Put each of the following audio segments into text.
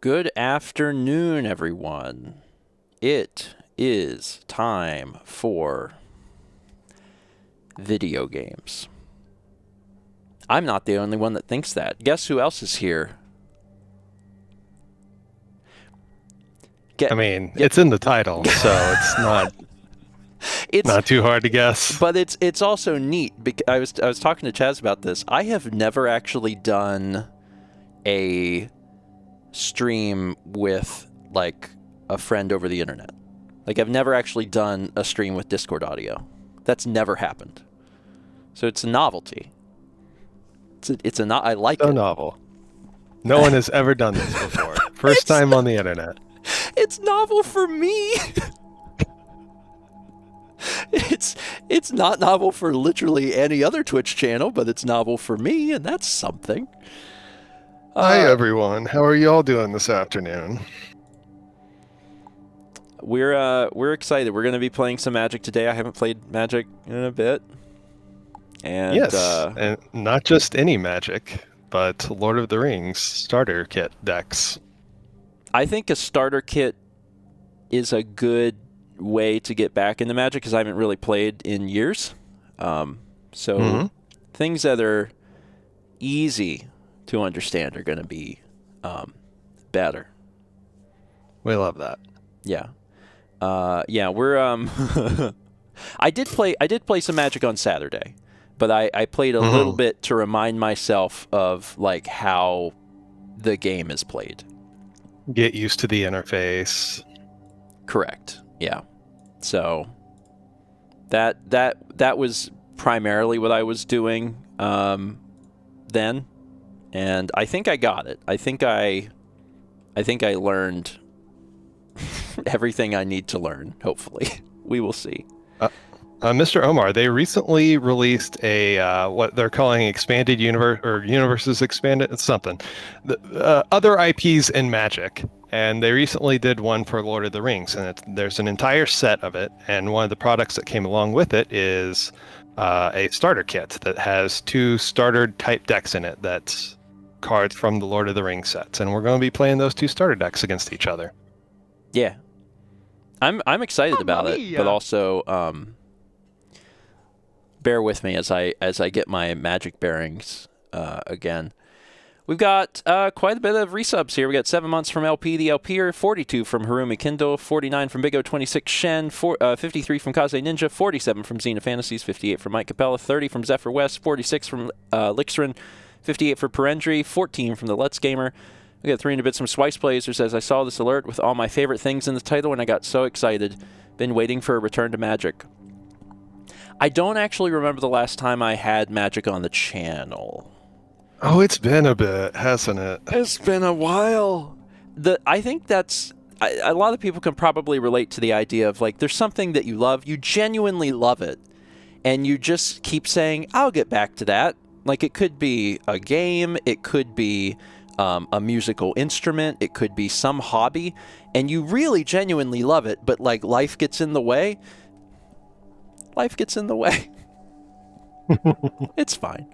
Good afternoon, everyone. It is time for video games. I'm not the only one that thinks that. Guess who else is here? It's in the title, so it's not It's not too hard to guess. But it's also neat because I was talking to Chaz about this. I have never actually done a stream with like a friend over the internet. Like I've never actually done a stream with Discord audio. That's never happened. So it's a novelty. I like So it. novel. No one has ever done this before. First time on the internet. It's novel for me. It's not novel for literally any other Twitch channel, but it's novel for me, and that's something. Hi everyone. How are you all doing this afternoon? We're excited. We're going to be playing some Magic today. I haven't played Magic in a bit. And Yes, and not just any Magic, but Lord of the Rings starter kit decks. I think a starter kit is a good way to get back into Magic because I haven't really played in years. Things that are easy to understand are going to be better. We love that. Yeah. We're I did play some Magic on Saturday, but I played a little bit to remind myself of like how the game is played. Get used to the interface. Correct. Yeah. So that was primarily what I was doing then, and I think I got it. I think I learned everything I need to learn. Hopefully, we will see. Mr. Omar, they recently released a what they're calling expanded universe or universes expanded. It's something. Other IPs in Magic, and they recently did one for Lord of the Rings, and there's an entire set of it. And one of the products that came along with it is a starter kit that has 2 starter type decks in it. That's cards from the Lord of the Rings sets, and we're going to be playing those 2 starter decks against each other. Yeah, I'm excited about it, but also bear with me as I get my Magic bearings again. We've got quite a bit of resubs here. We got 7 months from LP the LPer, 42 from Harumi Kindle, 49 from Big O 26 Shen, 53 from Kaze Ninja, 47 from Xena Fantasies, 58 from Mike Capella, 30 from Zephyr West, 46 from Lixrin, 58 for Perendry, 14 from the Let's Gamer. We got 300 bits from Swice Plays, who says, I saw this alert with all my favorite things in the title and I got so excited. Been waiting for a return to Magic. I don't actually remember the last time I had Magic on the channel. Oh, it's been a bit, hasn't it? It's been a while. I think that's... a lot of people can probably relate to the idea of, like, there's something that you love, you genuinely love it, and you just keep saying, I'll get back to that. Like, it could be a game, it could be a musical instrument, it could be some hobby, and you really genuinely love it, but, like, life gets in the way. Life gets in the way. It's fine.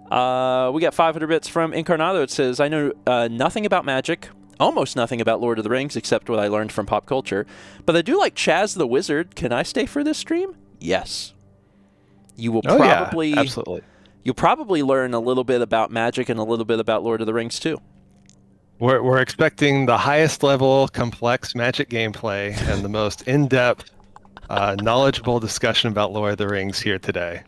We got 500 bits from Incarnado. It says, I know nothing about Magic, almost nothing about Lord of the Rings, except what I learned from pop culture. But I do like Chaz the Wizard. Can I stay for this stream? Yes. You will probably... Yeah, absolutely. You'll probably learn a little bit about Magic and a little bit about Lord of the Rings, too. We're expecting the highest level, complex Magic gameplay and the most in-depth, knowledgeable discussion about Lord of the Rings here today.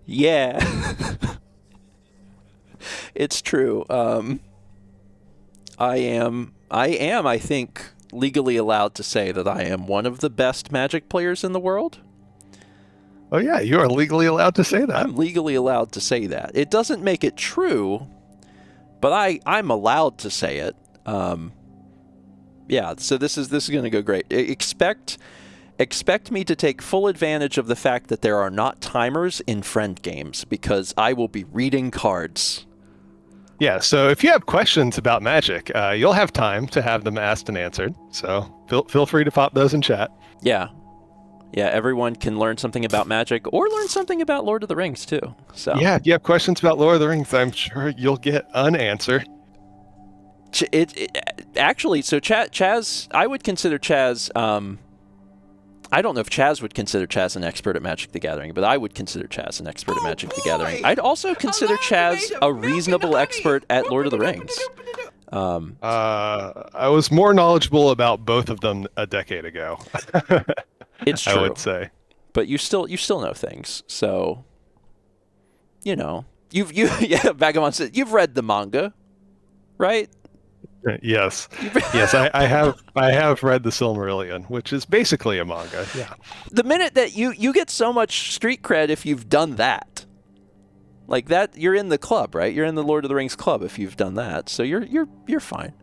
Yeah. It's true. I am, I think, legally allowed to say that I am one of the best Magic players in the world. Oh yeah, you are legally allowed to say that. I'm legally allowed to say that. It doesn't make it true, but I'm allowed to say it. Yeah, so this is going to go great. Expect me to take full advantage of the fact that there are not timers in friend games, because I will be reading cards. Yeah, so if you have questions about Magic, you'll have time to have them asked and answered. So feel free to pop those in chat. Yeah. Yeah, everyone can learn something about Magic or learn something about Lord of the Rings, too. So yeah, if you have questions about Lord of the Rings, I'm sure you'll get unanswered. Actually, so Chaz, I would consider Chaz. I don't know if Chaz would consider Chaz an expert at Magic the Gathering, but I would consider Chaz an expert at Magic the Gathering. I'd also consider Chaz a reasonable expert at Lord of the Rings. I was more knowledgeable about both of them a decade ago. It's true. I would say. But you still know things, so yeah. Vagabond said you've read the manga, right? Yes, yes, I have read the Silmarillion, which is basically a manga. Yeah. The minute that you get so much street cred if you've done that, like that, you're in the club, right? You're in the Lord of the Rings club if you've done that, so you're fine.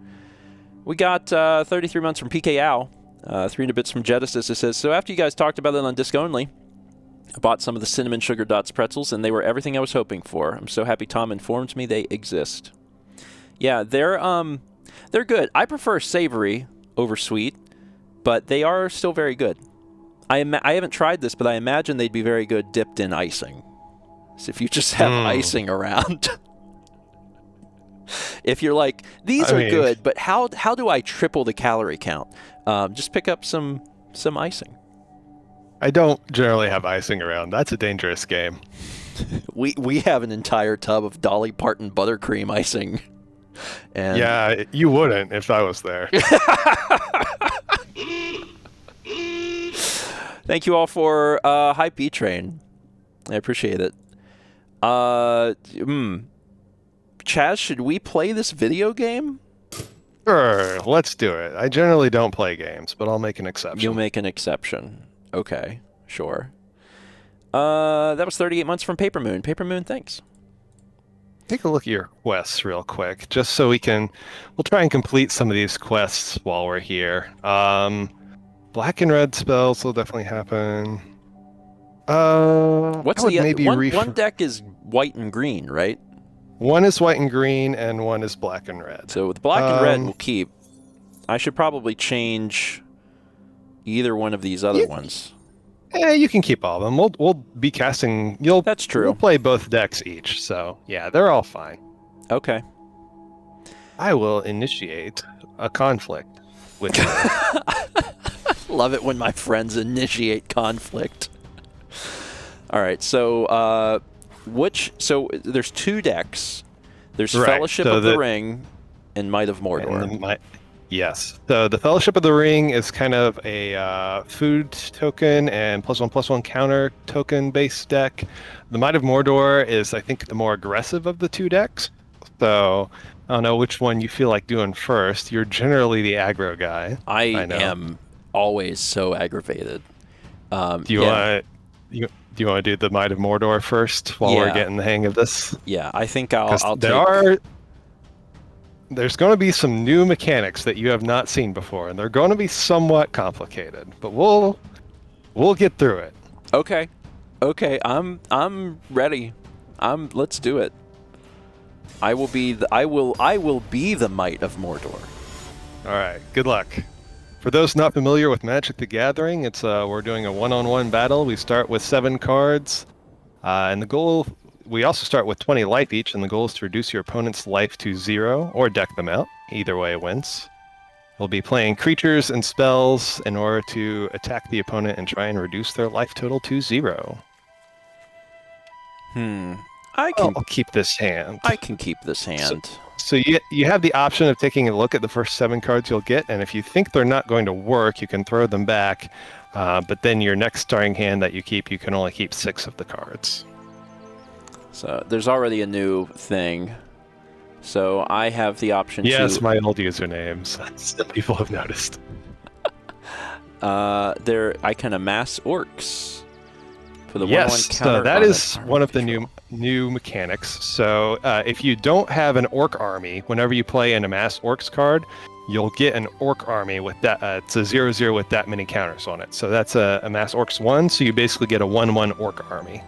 We got 33 months from PK Al, 300 bits from Genesis. It says, so after you guys talked about it on disc only, I bought some of the cinnamon sugar dots pretzels, and they were everything I was hoping for. I'm so happy Tom informed me they exist. Yeah, they're good. I prefer savory over sweet, but they are still very good. I haven't tried this, but I imagine they'd be very good dipped in icing. So if you just have icing around, if you're like, these are good, but how do I triple the calorie count? Just pick up some icing. I don't generally have icing around. That's a dangerous game. We have an entire tub of Dolly Parton buttercream icing. And yeah, you wouldn't if I was there. Thank you all for Hype E Train. I appreciate it. Chaz, should we play this video game? Sure, let's do it. I generally don't play games, but I'll make an exception. You'll make an exception. Okay, sure. That was 38 months from Paper Moon. Paper Moon, thanks. Take a look at your quests real quick, just so we'll try and complete some of these quests while we're here. Black and red spells will definitely happen. What's the one deck is white and green, right? One is white and green, and one is black and red. So the black and red we'll keep. I should probably change either one of these other ones. Yeah, you can keep all of them. We'll be casting. That's true. We'll play both decks each, so yeah, they're all fine. Okay. I will initiate a conflict with you. Love it when my friends initiate conflict. All right, so there's two decks. There's right. Fellowship of the Ring and Might of Mordor. Yes. So the Fellowship of the Ring is kind of a food token and +1/+1 counter token based deck. The Might of Mordor is, I think, the more aggressive of the two decks. So I don't know which one you feel like doing first. You're generally the aggro guy. I am always so aggravated. Do you want to do the Might of Mordor first while we're getting the hang of this? Yeah, I think I'll take... There's going to be some new mechanics that you have not seen before, and they're going to be somewhat complicated, but we'll get through it. Okay, I'm ready. Let's do it. I will be the Might of Mordor. All right, good luck. For those not familiar with Magic the Gathering, we're doing a one-on-one battle. We start with 7 cards, and the goal. We also start with 20 life each, and the goal is to reduce your opponent's life to 0 or deck them out. Either way wins. We'll be playing creatures and spells in order to attack the opponent and try and reduce their life total to 0. I'll keep this hand. I can keep this hand. So you have the option of taking a look at the first 7 cards you'll get, and if you think they're not going to work, you can throw them back. But then your next starting hand that you keep, you can only keep 6 of the cards. So there's already a new thing. So I have the option Yes, my old usernames. Some people have noticed. I can amass orcs for the 1/1 yes, counter. So that is one of the new mechanics. So if you don't have an orc army, whenever you play an amass orcs card, you'll get an orc army with that. It's a 0/0 with that many counters on it. So that's a amass orcs 1. So you basically get a 1/1 orc army.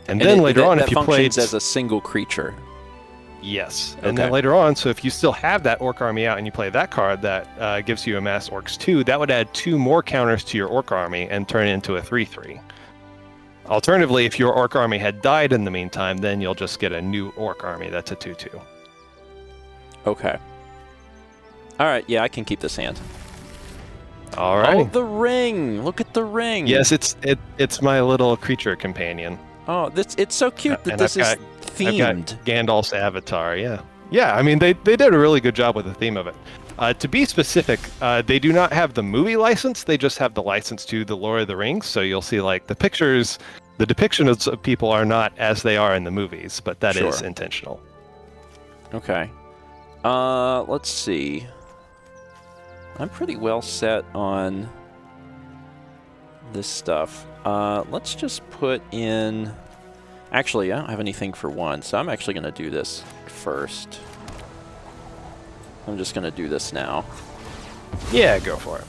And then later on, if you play as a single creature. Yes. And then later on, so if you still have that orc army out and you play that card that gives you amass orcs 2, that would add 2 more counters to your orc army and turn it into a 3/3. Alternatively, if your orc army had died in the meantime, then you'll just get a new orc army that's a 2/2. Okay. All right, yeah, I can keep this hand. All right. Oh, the ring! Look at the ring. Yes, it's my little creature companion. Oh, it's so cute that And this is I've themed. got Gandalf's avatar. Yeah. Yeah. I mean, they did a really good job with the theme of it. To be specific, they do not have the movie license. They just have the license to the Lord of the Rings. So you'll see like the pictures, the depictions of people are not as they are in the movies, but that is intentional. Okay. Let's see. I'm pretty well set on this stuff. Let's just put in... Actually, I don't have anything for one, so I'm actually going to do this first. I'm just going to do this now. Yeah, go for it.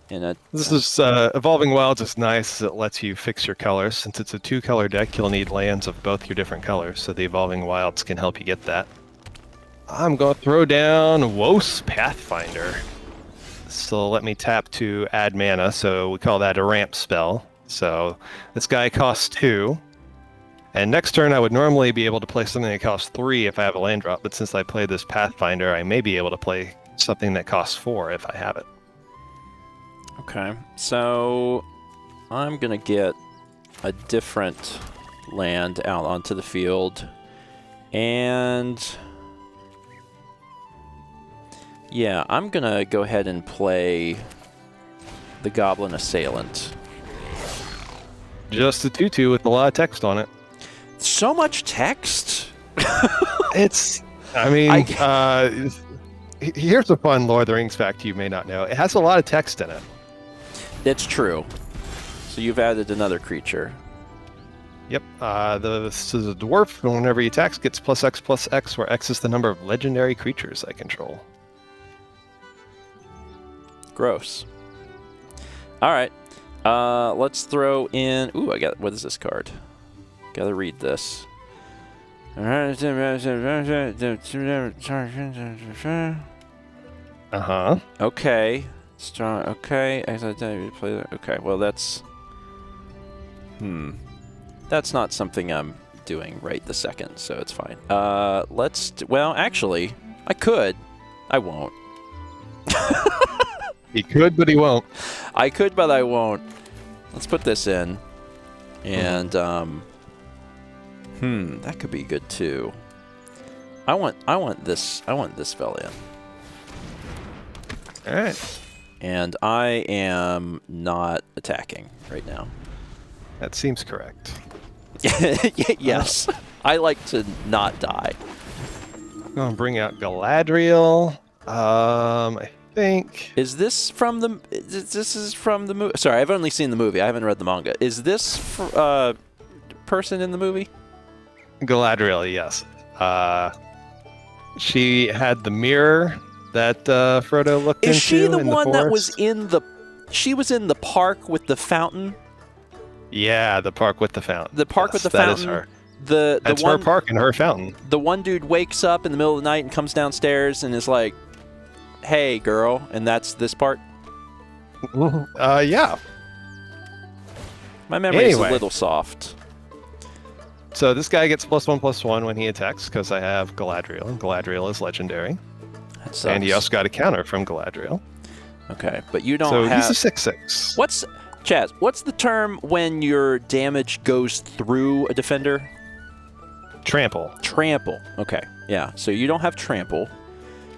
And This is Evolving Wilds is nice. It lets you fix your colors. Since it's a 2-color deck, you'll need lands of both your different colors, so the Evolving Wilds can help you get that. I'm going to throw down Wos Pathfinder. So let me tap to add mana, so we call that a ramp spell. So this guy costs 2. And next turn I would normally be able to play something that costs 3 if I have a land drop, but since I played this Pathfinder, I may be able to play something that costs 4 if I have it. Okay, so I'm going to get a different land out onto the field. And... yeah, I'm going to go ahead and play the Goblin Assailant. Just a 2/2 with a lot of text on it. So much text? It's... I mean, here's a fun Lord of the Rings fact you may not know. It has a lot of text in it. It's true. So you've added another creature. Yep. This is a dwarf, and whenever he attacks, gets +X/+X, where X is the number of legendary creatures I control. Gross. All right. Let's throw in... Ooh, I got... What is this card? Gotta read this. Uh-huh. Okay. Strong. Okay. Okay, well, that's... That's not something I'm doing right this second, so it's fine. Well, actually, I could. I won't. He could, but he won't. I could, but I won't. Let's put this in. And, that could be good, too. I want this fella in. All right. And I am not attacking right now. That seems correct. Yes. I like to not die. I'm going to bring out Galadriel. I think... Is this from the... This is from the movie... Sorry, I've only seen the movie. I haven't read the manga. Is this person in the movie? Galadriel, yes. She had the mirror that Frodo looked into. Is she the in one the that was forest. in the... She was in the park with the fountain? Yeah, the park with the fountain. The park with the fountain. That is her. That's her park and her fountain. The one dude wakes up in the middle of the night and comes downstairs and is like, "Hey, girl," and that's this part? Yeah. My memory is a Anyway. little soft. So this guy gets +1/+1 when he attacks because I have Galadriel, and Galadriel is legendary. That sucks. And he also got a counter from Galadriel. Okay, but you don't So have... he's a 6/6. Chaz, what's the term when your damage goes through a defender? Trample. Trample. Okay, yeah. So you don't have trample.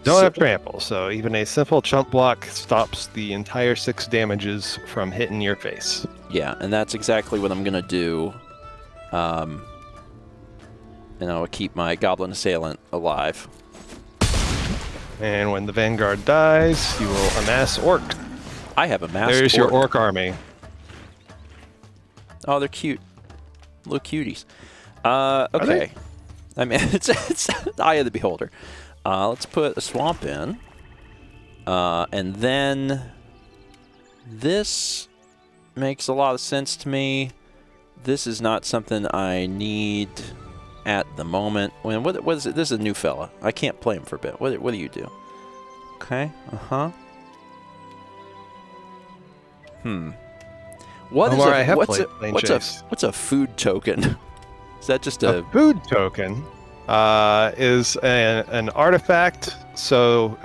Don't have trample, so even a simple chump block stops the entire 6 damages from hitting your face. Yeah, and that's exactly what I'm going to do. And I'll keep my Goblin Assailant alive. And when the Vanguard dies, you will amass Orc. I have amassed There's your Orc army. Oh, they're cute. Little cuties. Okay. I mean, it's the eye of the beholder. Let's put a swamp in. And then this makes a lot of sense to me. This is not something I need at the moment. What is it? This is a new fella. I can't play him for a bit. What do you do? Okay. Uh-huh. What's a food token? Is that just a food token? Is an artifact So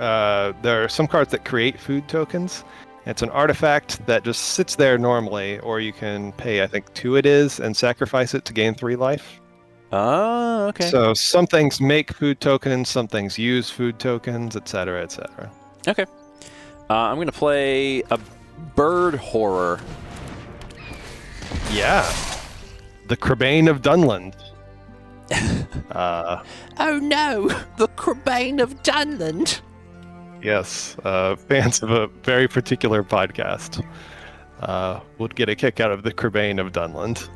there are some cards that create food tokens. It's an artifact that just sits there normally, or you can pay, I think, 2 it is, and sacrifice it to gain 3 life. Oh, okay. So some things make food tokens, some things use food tokens, etc., etc. Okay. I'm going to play a bird horror. Yeah. The Crebain of Dunland. Oh no, the Crebain of Dunland. Yes, fans of a very particular podcast would get a kick out of the Crebain of Dunland.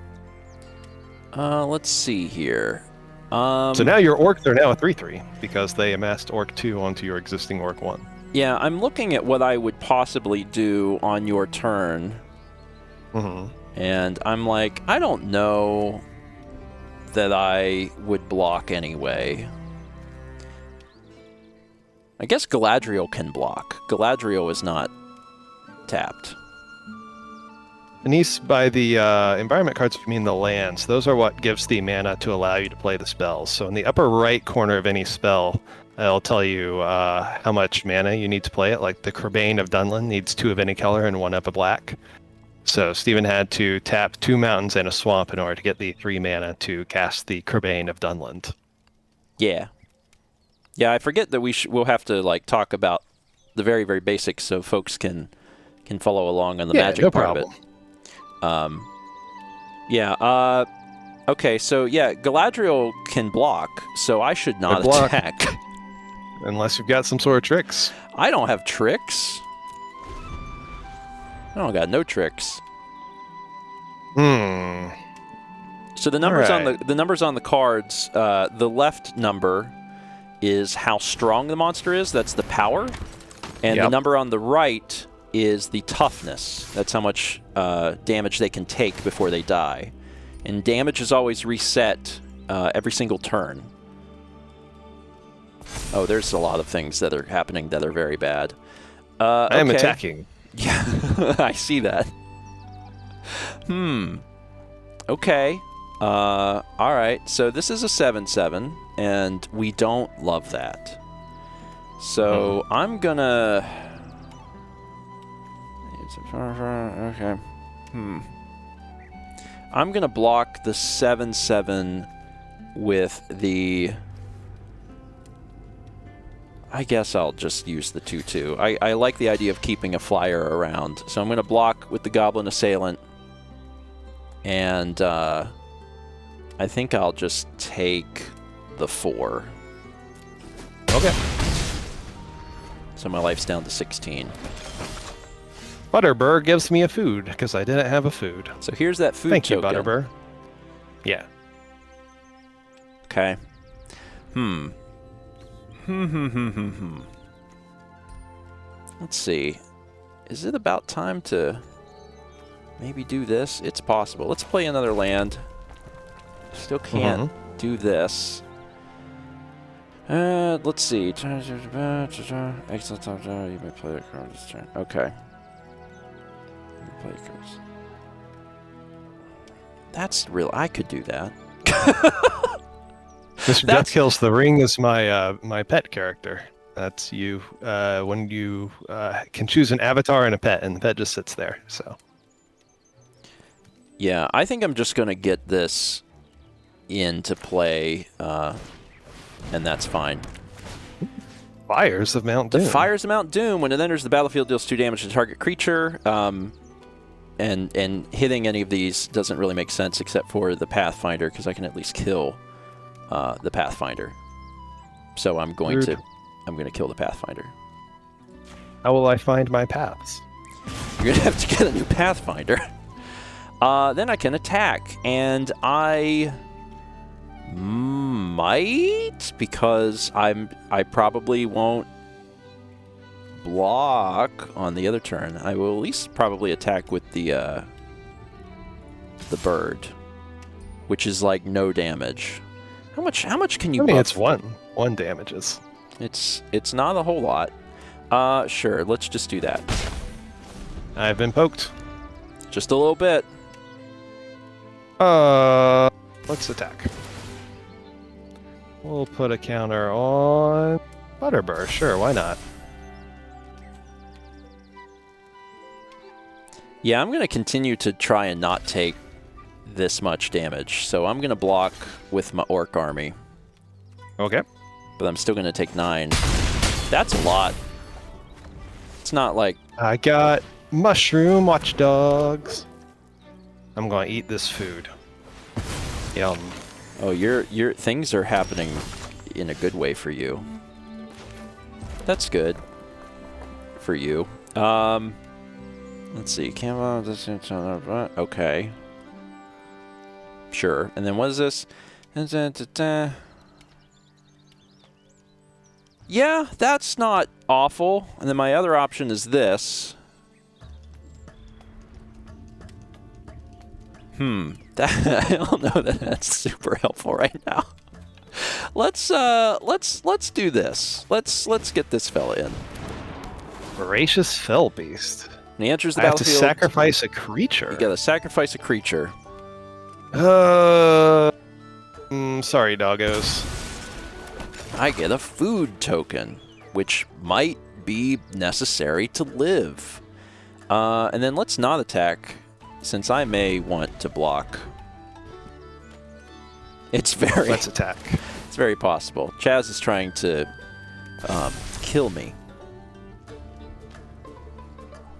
Let's see here. So now your orcs are now a 3/3 because they amassed Orc 2 onto your existing Orc 1. Yeah, I'm looking at what I would possibly do on your turn. Mm-hmm. And I'm like, I don't know that I would block anyway. I guess Galadriel can block. Galadriel is not tapped. Denise, by the environment cards, you mean the lands. Those are what gives the mana to allow you to play the spells. So in the upper right corner of any spell, it'll tell you how much mana you need to play it. Like the Crebain of Dunland needs 2 of any color and 1 of a black. So Stephen had to tap 2 mountains and a swamp in order to get the 3 mana to cast the Crebain of Dunland. Yeah. Yeah, I forget that we'll have to like talk about the very, very basics so folks can follow along on the magic no part problem. of it. Okay, so yeah, Galadriel can block, so I should not attack. Unless you've got some sort of tricks. I don't have tricks. I don't got no tricks. So the numbers on the numbers on the cards, the left number is how strong the monster is. That's the power, and the number on the right is the toughness. That's how much damage they can take before they die. And damage is always reset every single turn. Oh, there's a lot of things that are happening that are very bad. I am attacking. Yeah, I see that. Okay. All right. So this is a 7/7, and we don't love that. So I'm gonna. Okay. I'm gonna block the 7/7 with the. I guess I'll just use the 2/2. I like the idea of keeping a flyer around, so I'm gonna block with the Goblin Assailant, and I think I'll just take the 4. Okay. So my life's down to 16. Butterbur gives me a food because I didn't have a food. So here's that food Thank token. you, Butterbur. Yeah. Okay. Let's see. Is it about time to maybe do this? It's possible. Let's play another land. Still can't do this. Let's see. You may play a card this turn. Okay. Play cards. That's real. I could do that. Mr. Death Kills the Ring is my my pet character. That's you. When you can choose an avatar and a pet, and the pet just sits there. So. Yeah, I think I'm just gonna get this into play, and that's fine. Fires of Mount Doom. The Fires of Mount Doom. When it enters the battlefield, deals 2 damage to target creature. And hitting any of these doesn't really make sense except for the Pathfinder, because I can at least kill the Pathfinder. So I'm going to kill the Pathfinder. How will I find my paths? You're gonna have to get a new Pathfinder. Then I can attack, and I might, because I probably won't block on the other turn. I will at least probably attack with the bird, which is like no damage. How much can you? I mean, buff? it's one damages. It's not a whole lot. Sure, let's just do that. I've been poked. Just a little bit. Let's attack. We'll put a counter on Butterbur, sure, why not? Yeah, I'm going to continue to try and not take this much damage. So I'm going to block with my Orc army. Okay. But I'm still going to take 9. That's a lot. It's not like... I got mushroom watchdogs. I'm going to eat this food. Yum. Oh, your things are happening in a good way for you. That's good for you. Let's see. Okay. Sure. And then what is this? Yeah, that's not awful. And then my other option is this. I don't know that that's super helpful right now. Let's do this. Let's get this fella in. Voracious Fell Beast. And he enters the I have to battlefield. sacrifice a creature. You gotta sacrifice a creature. Sorry, doggos. I get a food token, which might be necessary to live. And then let's not attack, since I may want to block. It's very... Let's attack. It's very possible. Chaz is trying to kill me.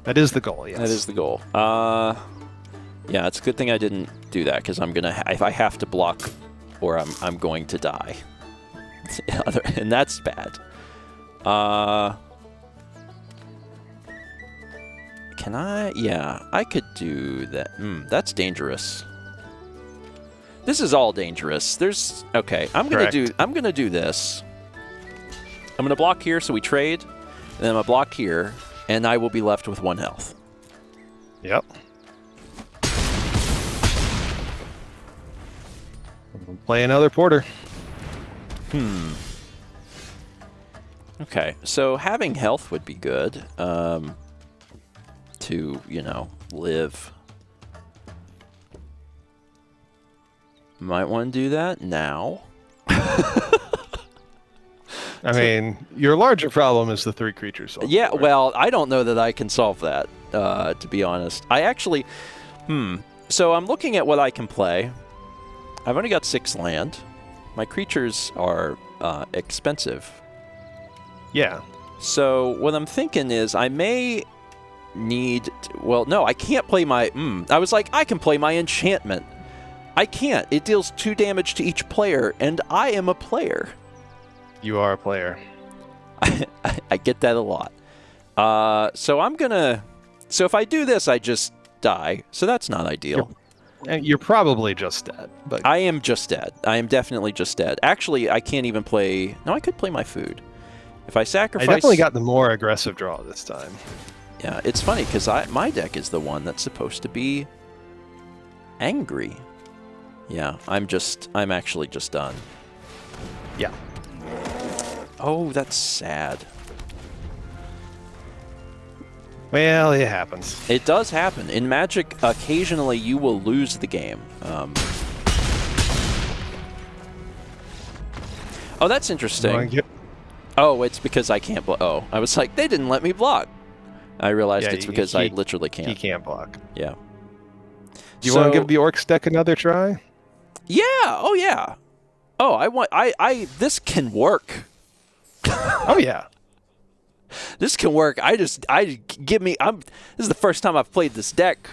That is the goal, yes. That is the goal. Yeah, it's a good thing I didn't do that, because I'm gonna. If I have to block, or I'm going to die, and that's bad. Can I? Yeah, I could do that. That's dangerous. This is all dangerous. There's okay. I'm gonna do this. I'm gonna block here, so we trade, and then I'm gonna block here, and I will be left with 1 health. Yep. Play another porter. Okay, so having health would be good. To, you know, live. Might want to do that now. I mean, your larger problem is the 3 creatures. Yeah, well, I don't know that I can solve that, to be honest. I actually... So I'm looking at what I can play. I've only got 6 land. My creatures are expensive. Yeah. So what I'm thinking is I may need... well, no, I can't play my... I was like, I can play my enchantment. I can't. It deals 2 damage to each player, and I am a player. You are a player. I get that a lot. So I'm gonna... So if I do this, I just die. So that's not ideal. You're probably just dead. But I am just dead. I am definitely just dead. Actually, I can't even play... No, I could play my food. If I sacrifice... I definitely got the more aggressive draw this time. Yeah, it's funny, because my deck is the one that's supposed to be angry. Yeah, I'm actually just done. Yeah. Oh, that's sad. Well, it happens. It does happen. In Magic, occasionally you will lose the game. Oh, that's interesting. Oh, it's because I can't block. Oh, I was like, they didn't let me block. I realized it's because I literally can't. He can't block. Yeah. Do you want to give the Orcs deck another try? Yeah. Oh, yeah. Oh, this can work. Oh, yeah. This can work. This is the first time I've played this deck.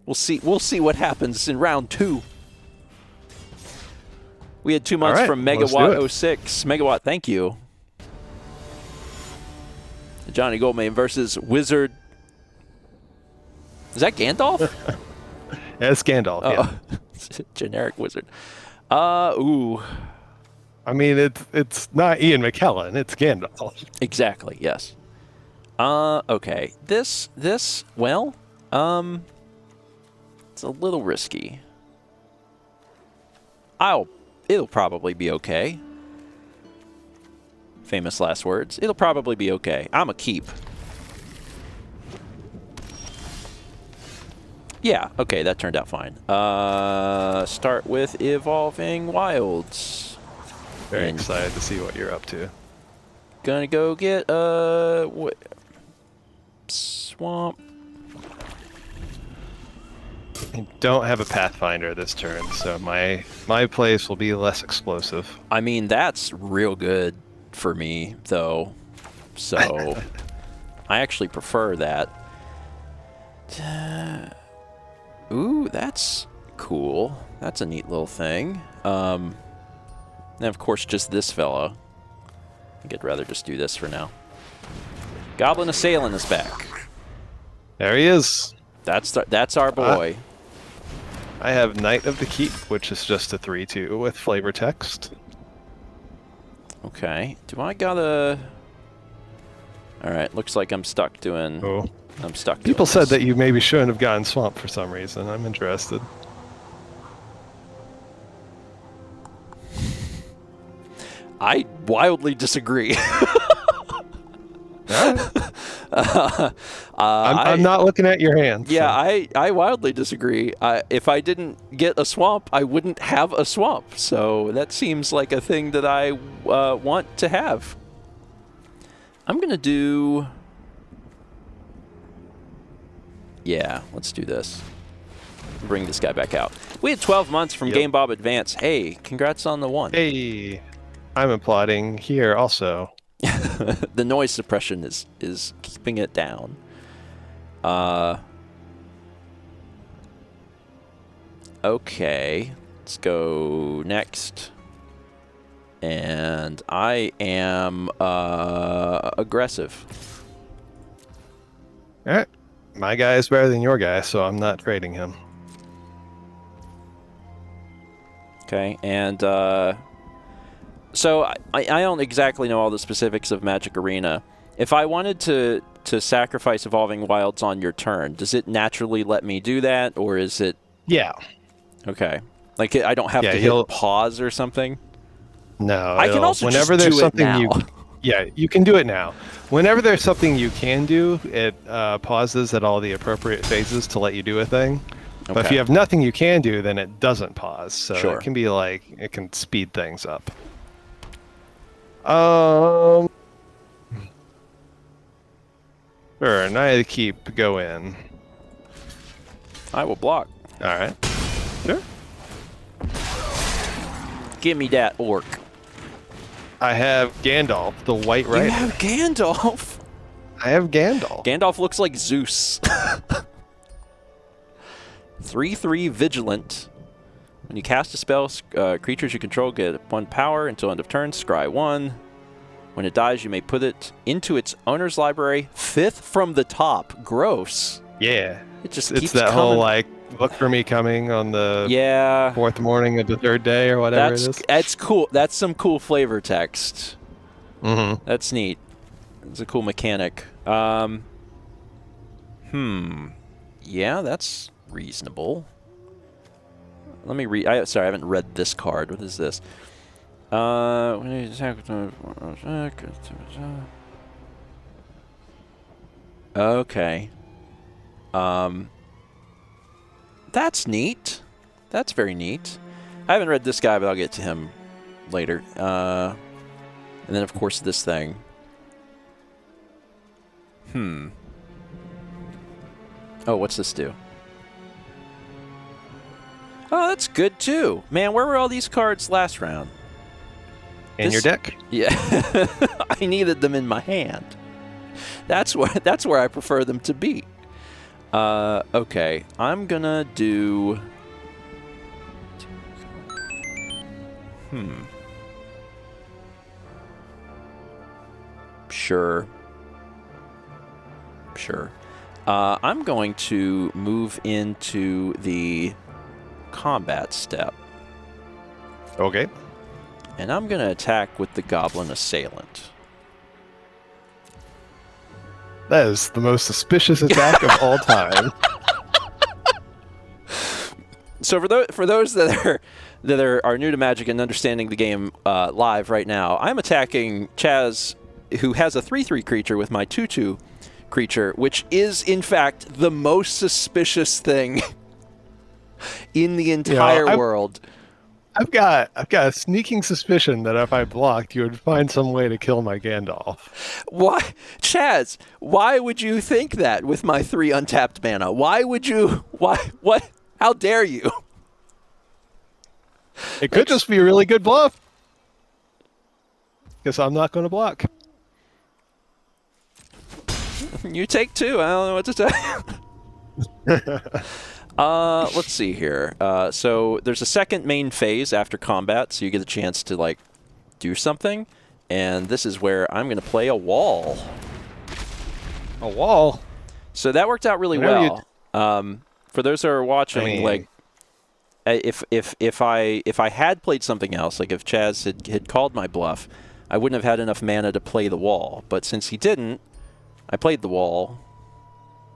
We'll see what happens in round 2. We had 2 months from Megawatt 06. Megawatt, thank you. Johnny Goldman versus Wizard. Is that Gandalf? Yeah, it's Gandalf, yeah. Generic wizard. Ooh. I mean, it's not Ian McKellen, it's Gandalf. Exactly, yes. Okay. This, well, it's a little risky. It'll probably be okay. Famous last words. It'll probably be okay. I'm a keep. Yeah, okay, that turned out fine. Start with Evolving Wilds. Very And excited to see what you're up to. gonna go get what swamp. I don't have a Pathfinder this turn, so my plays will be less explosive. I mean, that's real good for me, though. So I actually prefer that. Ooh, that's cool. That's a neat little thing. And of course, just this fella. I think I'd rather just do this for now. Goblin Assailant is back. There he is. That's our boy. I have Knight of the Keep, which is just a 3/2 with flavor text. Okay. Do I gotta... Alright, looks like I'm stuck doing... Oh. I'm stuck People doing said this. that you maybe shouldn't have gotten Swamp for some reason. I'm interested. I wildly disagree. I'm not looking at your hands. Yeah, so. I wildly disagree. If I didn't get a swamp, I wouldn't have a swamp. So that seems like a thing that I want to have. I'm going to do... Yeah, let's do this. Bring this guy back out. We had 12 months from Game Bob Advance. Hey, congrats on the one. Hey, I'm applauding here also. The noise suppression is keeping it down. Okay, let's go next. And I am aggressive. All right. My guy is better than your guy, so I'm not trading him. Okay, and so I don't exactly know all the specifics of Magic Arena. If I wanted to sacrifice Evolving Wilds on your turn, does it naturally let me do that, or is it... Yeah. Okay. Like, I don't have to hit pause or something? No. I can also whenever just there's do something it now. Yeah, you can do it now. Whenever there's something you can do, it pauses at all the appropriate phases to let you do a thing. Okay. But if you have nothing you can do, then it doesn't pause. So it can be like, it can speed things up. Sure, Knight of the Keep, go in. I will block. All right. Sure. Give me that orc. I have Gandalf, the White Rider. You have Gandalf? I have Gandalf. Gandalf looks like Zeus. 3/3 Vigilant. When you cast a spell, creatures you control get 1 power until end of turn. Scry 1. When it dies, you may put it into its owner's library, 5th from the top. Gross. Yeah. It just it's keeps that coming. whole, like, look for me coming on the 4th morning of the 3rd day or whatever it is. That's cool. That's some cool flavor text. Mm-hmm. That's neat. It's a cool mechanic. Yeah, that's reasonable. Let me read. Sorry, I haven't read this card. What is this? Okay. That's neat. That's very neat. I haven't read this guy, but I'll get to him later. And then, of course, this thing. Oh, what's this do? Oh, that's good, too. Man, where were all these cards last round? In your deck? Yeah. I needed them in my hand. That's where I prefer them to be. Okay. I'm gonna do... Sure. I'm going to move into the combat step. Okay. And I'm going to attack with the Goblin Assailant. That is the most suspicious attack of all time. So for those that are new to Magic and understanding the game live right now, I'm attacking Chaz, who has a 3/3 creature with my 2/2 creature, which is in fact the most suspicious thing in the entire world. I've got a sneaking suspicion that if I blocked, you would find some way to kill my Gandalf. Why, Chaz? Why would you think that with my 3 untapped mana? Why would you? Why? What? How dare you? It could just be a really good bluff. Guess I'm not going to block. You take 2. I don't know what to tell you. Let's see here. So there's a second main phase after combat, so you get a chance to like do something, and this is where I'm going to play a wall. A wall. So that worked out really well. For those who are watching, like if I had played something else, like if Chaz had called my bluff, I wouldn't have had enough mana to play the wall. But since he didn't, I played the wall.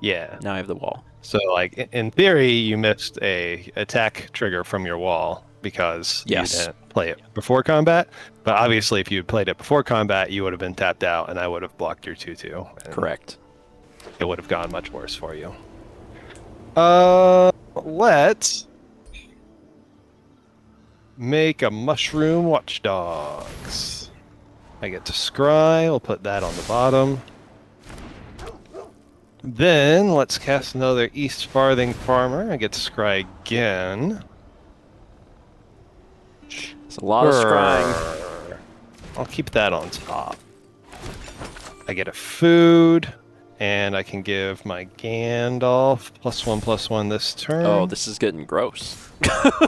Yeah. Now I have the wall. So, like, in theory, you missed a attack trigger from your wall because you didn't play it before combat. But obviously, if you had played it before combat, you would have been tapped out, and I would have blocked your 2/2. Correct. It would have gone much worse for you. Let's make a Mushroom Watchdogs. I get to scry. We'll put that on the bottom. Then let's cast another East Farthing Farmer. I get to scry again. It's a lot of scrying. I'll keep that on top. I get a food, and I can give my Gandalf +1/+1 this turn. Oh, this is getting gross.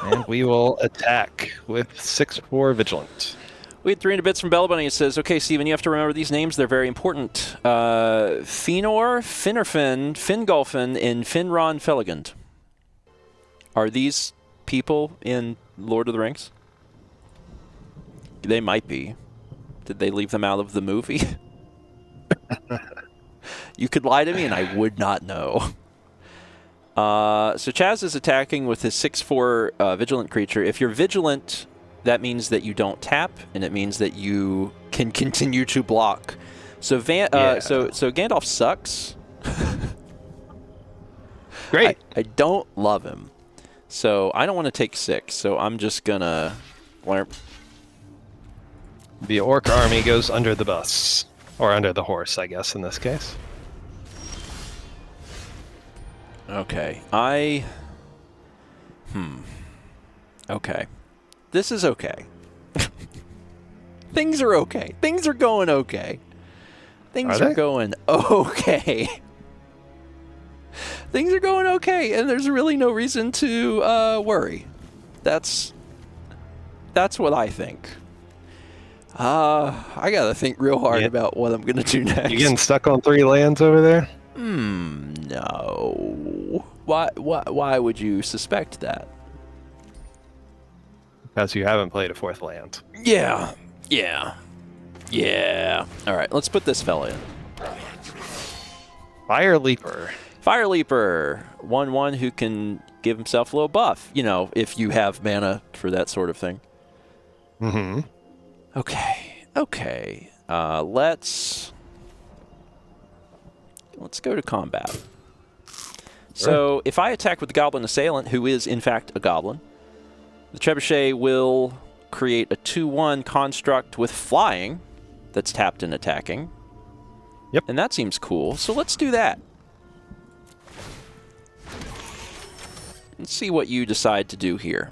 And we will attack with 6/4 Vigilant. We had 300 bits from Bella Bunny. It says, okay, Steven, you have to remember these names. They're very important. Fëanor, Finarfin, Fingolfin, and Finron Felagund. Are these people in Lord of the Rings? They might be. Did they leave them out of the movie? You could lie to me and I would not know. So Chaz is attacking with his 6/4 Vigilant creature. If you're Vigilant, that means that you don't tap, and it means that you can continue to block. So so Gandalf sucks. Great. I don't love him. So I don't want to take 6, so I'm just gonna... The orc army goes under the bus. Or under the horse, I guess, in this case. Okay. Okay. This is okay. Things are okay. Things are going okay. Things are going okay. Things are going okay, and there's really no reason to worry. That's what I think. I gotta think real hard about what I'm gonna do next. You getting stuck on 3 lands over there? No. Why would you suspect that? Because you haven't played a 4th land. Yeah. All right, let's put this fella in. Fire Leaper. Fire Leaper, 1/1 who can give himself a little buff. You know, if you have mana for that sort of thing. Mm-hmm. Okay. Let's go to combat. So if I attack with the Goblin Assailant, who is in fact a goblin, the Trebuchet will create a 2/1 construct with flying that's tapped and attacking. Yep. And that seems cool. So let's do that. Let's see what you decide to do here.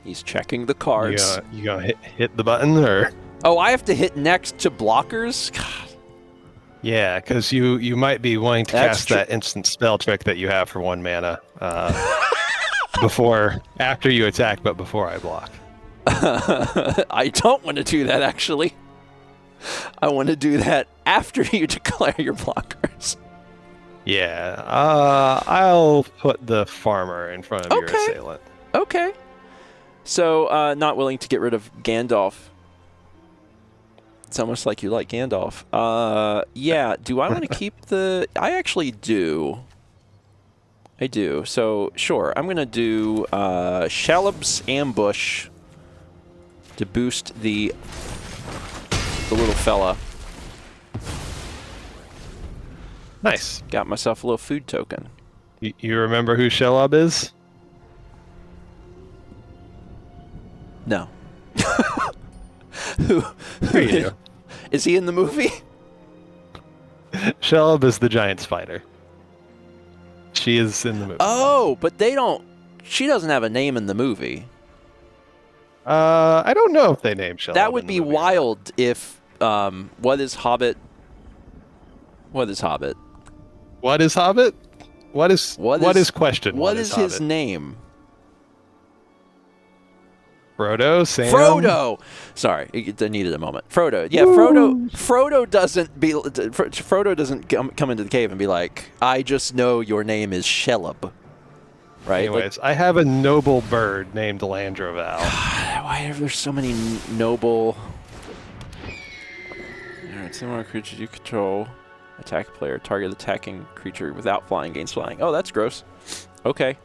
He's checking the cards. You gonna hit the button, or? Oh, I have to hit next to blockers? God. Yeah, because you might be wanting to cast that instant spell trick that you have for 1 mana after you attack, but before I block. I don't want to do that, actually. I want to do that after you declare your blockers. Yeah, I'll put the farmer in front of your assailant. Okay. So, not willing to get rid of Gandalf. It's almost like you like Gandalf. Yeah, do I want to keep the... I actually do. I do. So, sure, I'm going to do Shalab's Ambush to boost the little fella. Nice. Got myself a little food token. You remember who Shelob is? No. Who You do. is he in the movie? Shelob is the giant spider. She is in the movie. Oh, but they don't. She doesn't have a name in the movie. I don't know if they named Shelob. That would in the be movie. wild if. What is Hobbit? What is Hobbit? What is Hobbit? What is question? What is his Hobbit? name? Frodo. Sam. Frodo. Sorry, I needed a moment. Frodo. Yeah, Woo. Frodo doesn't come into the cave and be like, "I just know your name is Shelob." Right. Anyways, I have a noble bird named Landroval. Why are there so many noble? Alright, similar creatures you control. Attack player. Target attacking creature without flying gains flying. Oh, that's gross. Okay.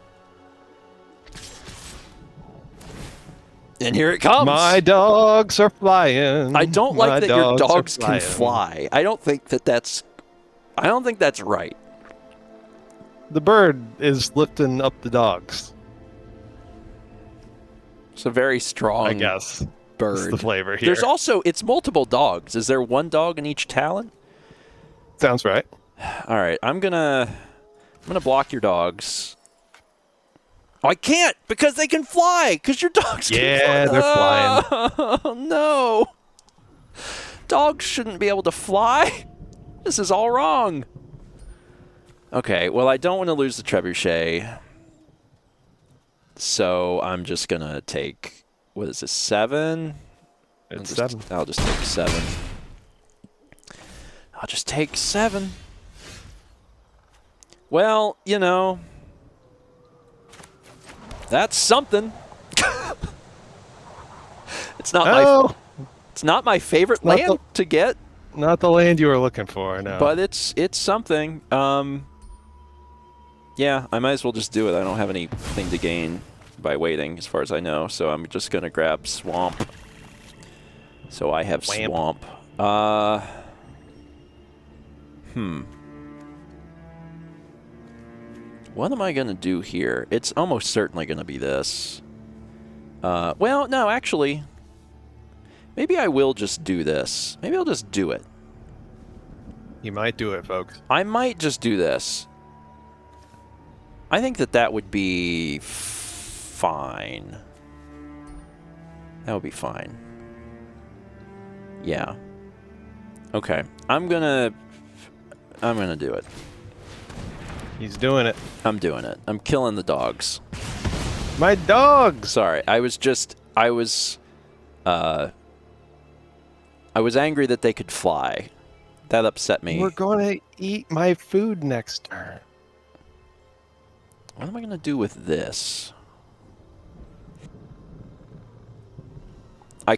And here it comes. My dogs are flying. I don't like that your dogs are can fly. I don't think that's right. The bird is lifting up the dogs. It's a very strong I guess. bird. That's the flavor here. There's also, it's multiple dogs. Is there one dog in each talon? Sounds right. All right, I'm gonna block your dogs. Oh, I can't because they can fly. Because your dogs can fly. Yeah, they're flying. Oh no! Dogs shouldn't be able to fly. This is all wrong. Okay, well, I don't want to lose the trebuchet, so I'm just gonna take. What is this? 7. It's 7. I'll just take 7. I'll just take 7. Well, you know, that's something. It's not my favorite land to get. Not the land you were looking for, no. But it's something. Yeah, I might as well just do it. I don't have anything to gain by waiting, as far as I know. So I'm just gonna grab swamp. So I have swamp. What am I gonna do here? It's almost certainly gonna be this. Well, no, actually, maybe I will just do this. Maybe I'll just do it. You might do it, folks. I might just do this. I think that would be fine. That would be fine. Yeah. Okay. I'm gonna do it. He's doing it. I'm doing it. I'm killing the dogs. My dogs! Sorry, I was angry that they could fly. That upset me. We're gonna eat my food next turn. What am I gonna do with this? I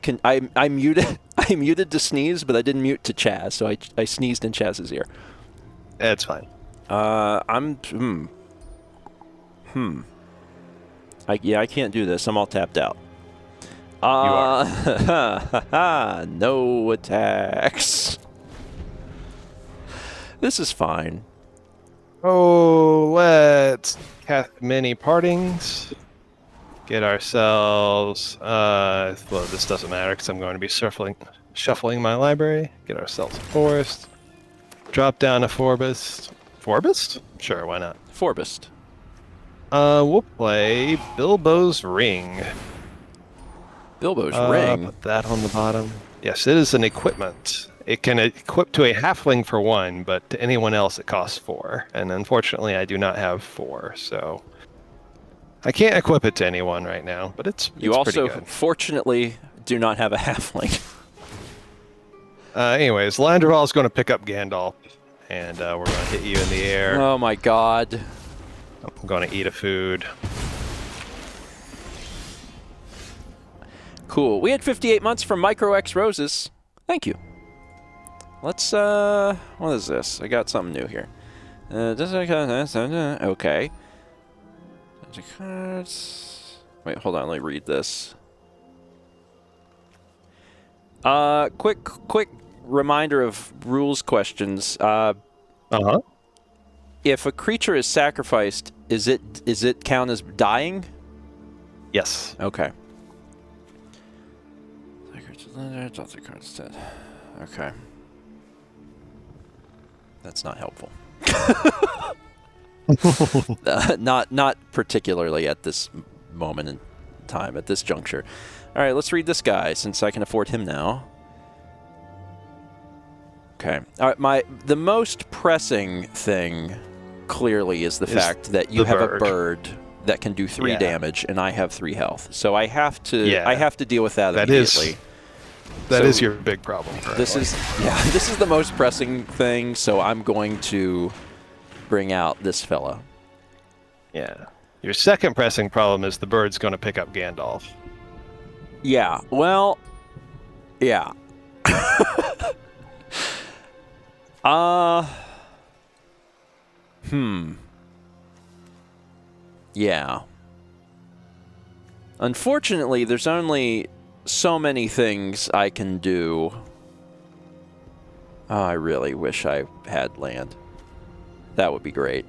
muted I muted to sneeze, but I didn't mute to Chaz, so I sneezed in Chaz's ear. It's fine. I can't do this. I'm all tapped out. You are. No attacks. This is fine. Oh, let's cast many partings. Get ourselves. Well, this doesn't matter because I'm going to be shuffling my library. Get ourselves a forest. Drop down a Forbist. Forbist? Sure, why not? Forbist. We'll play Bilbo's Ring. Bilbo's Ring. Put that on the bottom. Yes, it is an equipment. It can equip to a halfling for 1, but to anyone else it costs 4. And unfortunately, I do not have 4, so I can't equip it to anyone right now. But it's You also, pretty good. fortunately, do not have a halfling. Anyways, Landroval is going to pick up Gandalf, and we're going to hit you in the air. Oh my god. I'm going to eat a food. Cool. We had 58 months from Micro X Roses. Thank you. Let's, what is this? I got something new here. Okay. Wait, hold on. Let me read this. Quick reminder of rules questions. Uh-huh. if a creature is sacrificed, is it count as dying? Yes. Okay. Okay. That's not helpful. Not particularly at this moment in time, at this juncture. All right, let's read this guy since I can afford him now. Okay. All right, the most pressing thing clearly is the fact that you have a bird that can do 3 damage and I have 3 health. So I have to deal with that immediately. That is your big problem. This is the most pressing thing, so I'm going to bring out this fella. Yeah. Your second pressing problem is the bird's going to pick up Gandalf. Yeah. Well, yeah. Yeah. Unfortunately, there's only so many things I can do. Oh, I really wish I had land. That would be great.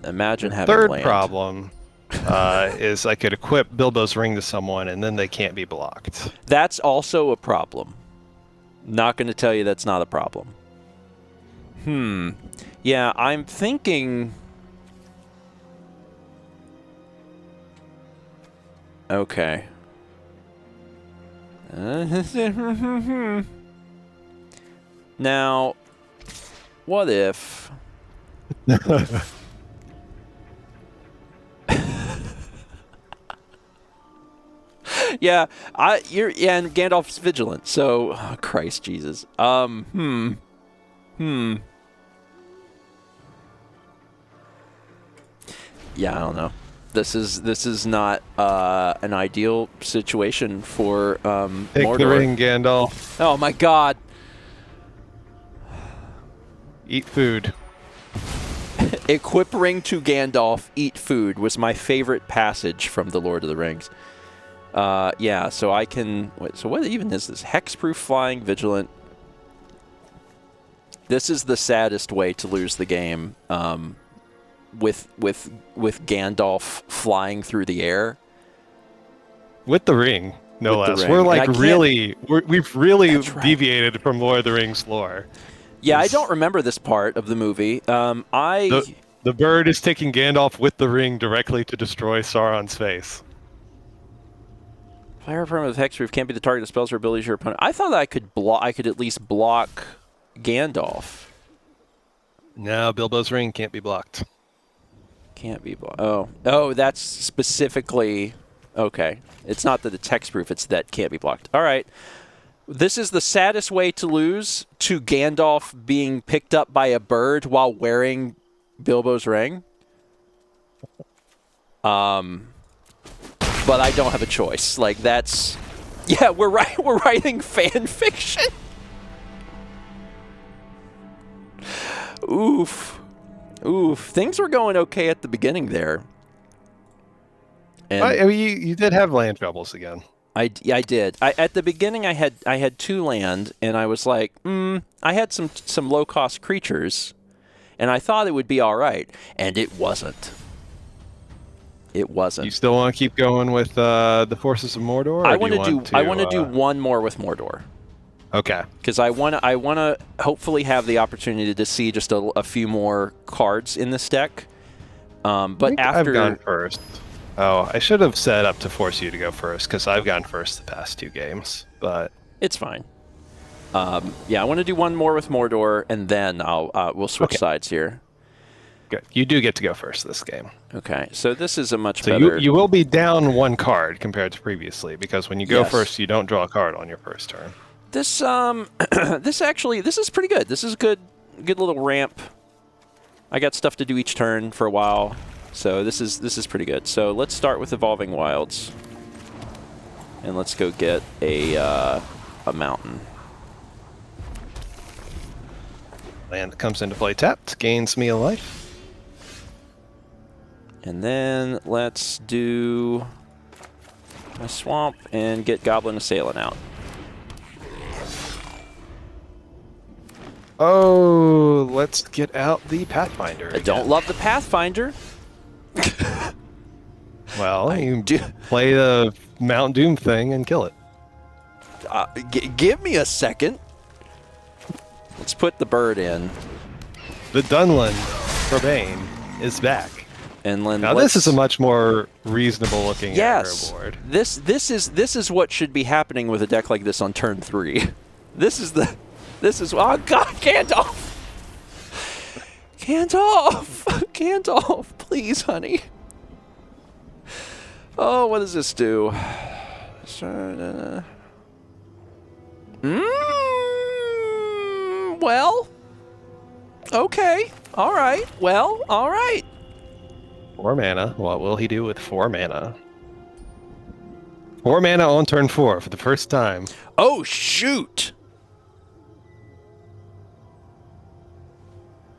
Imagine having land. Third problem is I could equip Bilbo's ring to someone and then they can't be blocked. That's also a problem. Not going to tell you that's not a problem. Yeah, I'm thinking... Okay. Now, what if... Yeah, and Gandalf's vigilant, so... Oh, Christ Jesus. Yeah, I don't know. This is not an ideal situation for Take Mordor. the ring, Gandalf. Oh my God! Eat food. Equip ring to Gandalf, eat food was my favorite passage from The Lord of the Rings. Yeah, so I can... Wait, so what even is this? Hexproof, flying, vigilant. This is the saddest way to lose the game. With Gandalf flying through the air. With the ring, no With the less. ring. We're like we've really deviated from Lord of the Rings lore. Yeah, I don't remember this part of the movie. The bird is taking Gandalf with the ring directly to destroy Sauron's face. Fire permanent with hexproof can't be the target of spells or abilities your opponent. I thought I could at least block Gandalf. No, Bilbo's ring can't be blocked. Can't be blocked. Oh, that's specifically... Okay. It's not that it's hexproof, it's that can't be blocked. All right. This is the saddest way to lose, to Gandalf being picked up by a bird while wearing Bilbo's ring. But I don't have a choice. Like, that's... Yeah, we're writing fan fiction. Oof. Things were going okay at the beginning there. And I mean, you did have land troubles again. I did. At the beginning, I had 2 land, and I was like, I had some low-cost creatures, and I thought it would be all right, and it wasn't. It wasn't. You still want to keep going with the forces of Mordor? I want to do one more with Mordor. Okay. Because I want to hopefully have the opportunity to see just a few more cards in this deck. But after I've gone first. Oh, I should have set up to force you to go first because I've gone first the past 2 games. But it's fine. Yeah, I want to do one more with Mordor, and then we'll switch sides here. Good. You do get to go first this game. Okay, so this is a much so better... you will be down 1 card compared to previously because when you go first, you don't draw a card on your first turn. This this is pretty good. This is good little ramp. I got stuff to do each turn for a while, so this is pretty good. So let's start with Evolving Wilds, and let's go get a mountain. Land that comes into play tapped gains me a life. And then let's do a swamp and get Goblin Assailant out. Oh, let's get out the Pathfinder I don't again. love the Pathfinder. Well, you do- play the Mount Doom thing and kill it. Give me a second. Let's put the bird in. The Dunland for Bane is back. And then Now this is a much more reasonable looking yes, aggro board. this is what should be happening with a deck like this on turn 3. This is oh god, Gandalf! Gandalf, please, honey. Oh, what does this do? Well, okay, all right. Well, all right. 4 mana. What will he do with 4 mana? 4 mana on turn 4 for the first time. Oh, shoot!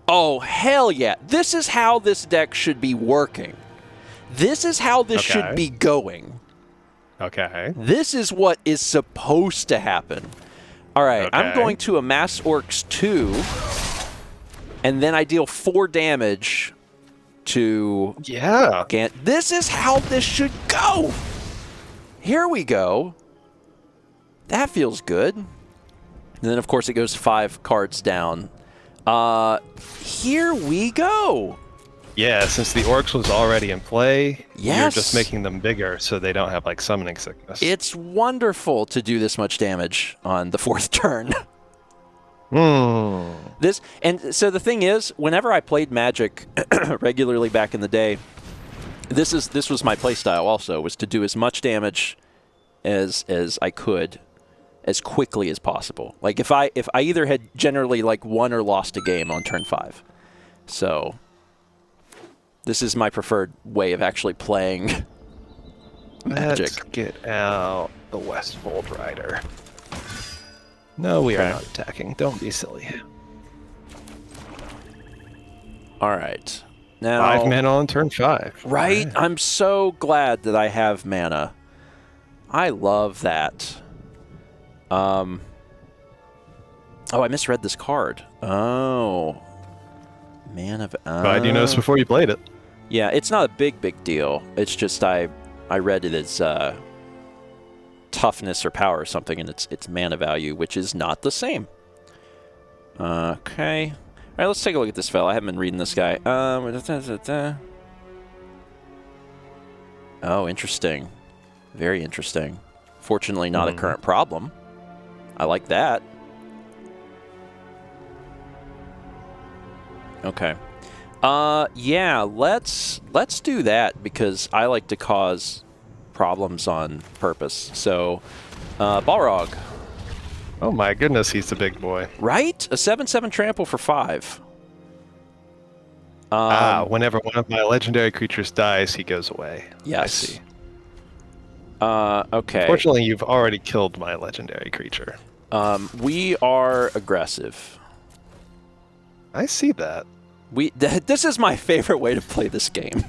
Oh, hell yeah. This is how this deck should be working. This is how this should be going. Okay. This is what is supposed to happen. All right, I'm going to amass Orcs 2, and then I deal 4 damage to... Yeah. This is how this should go. Here we go. That feels good. And then, of course, it goes 5 cards down. Here we go. Yeah, since the Orcs was already in play, yes, you're just making them bigger so they don't have, like, summoning sickness. It's wonderful to do this much damage on the 4th turn. So the thing is, whenever I played Magic regularly back in the day, this was my playstyle also, was to do as much damage as I could as quickly as possible. Like if I either had generally like won or lost a game on turn 5. So this is my preferred way of actually playing Magic. Let's get out the Westfold Rider. No, we are not attacking. Don't be silly. All right. Now 5 mana on turn 5. Right? I'm so glad that I have mana. I love that. Oh, I misread this card. Oh. Mana of... Glad you noticed before you played it. Yeah, it's not a big deal. It's just I read it as toughness or power or something, and it's mana value, which is not the same. Okay. All right, let's take a look at this fella. I haven't been reading this guy. Oh, interesting. Very interesting. Fortunately, not a current problem. I like that. Okay. Yeah, let's do that because I like to cause problems on purpose. So, Balrog. Oh my goodness, he's a big boy. Right? A 7/7 trample for 5. Whenever one of my legendary creatures dies, he goes away. Yes. I see. Okay. Fortunately, you've already killed my legendary creature. We are aggressive. I see that. This is my favorite way to play this game.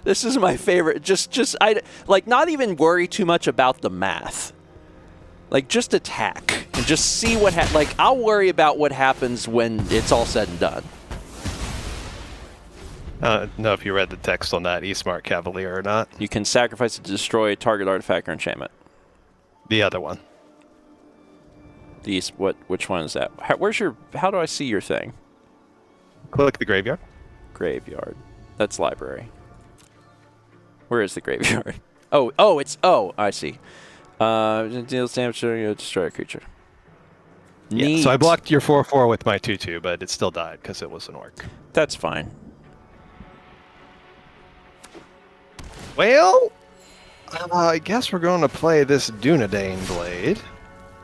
This is my favorite. Just not even worry too much about the math. Like just attack and just see what I'll worry about what happens when it's all said and done. I don't know if you read the text on that Eastmark Cavalier or not. You can sacrifice to destroy target artifact or enchantment. The other one. Which one is that? How do I see your thing? Click the graveyard. Graveyard. That's library. Where is the graveyard? Oh, I see. Deals damage to destroy a creature. Yeah, so I blocked your 4/4 with my 2/2, but it still died because it was an orc. That's fine. Well, I guess we're going to play this Dunedain Blade.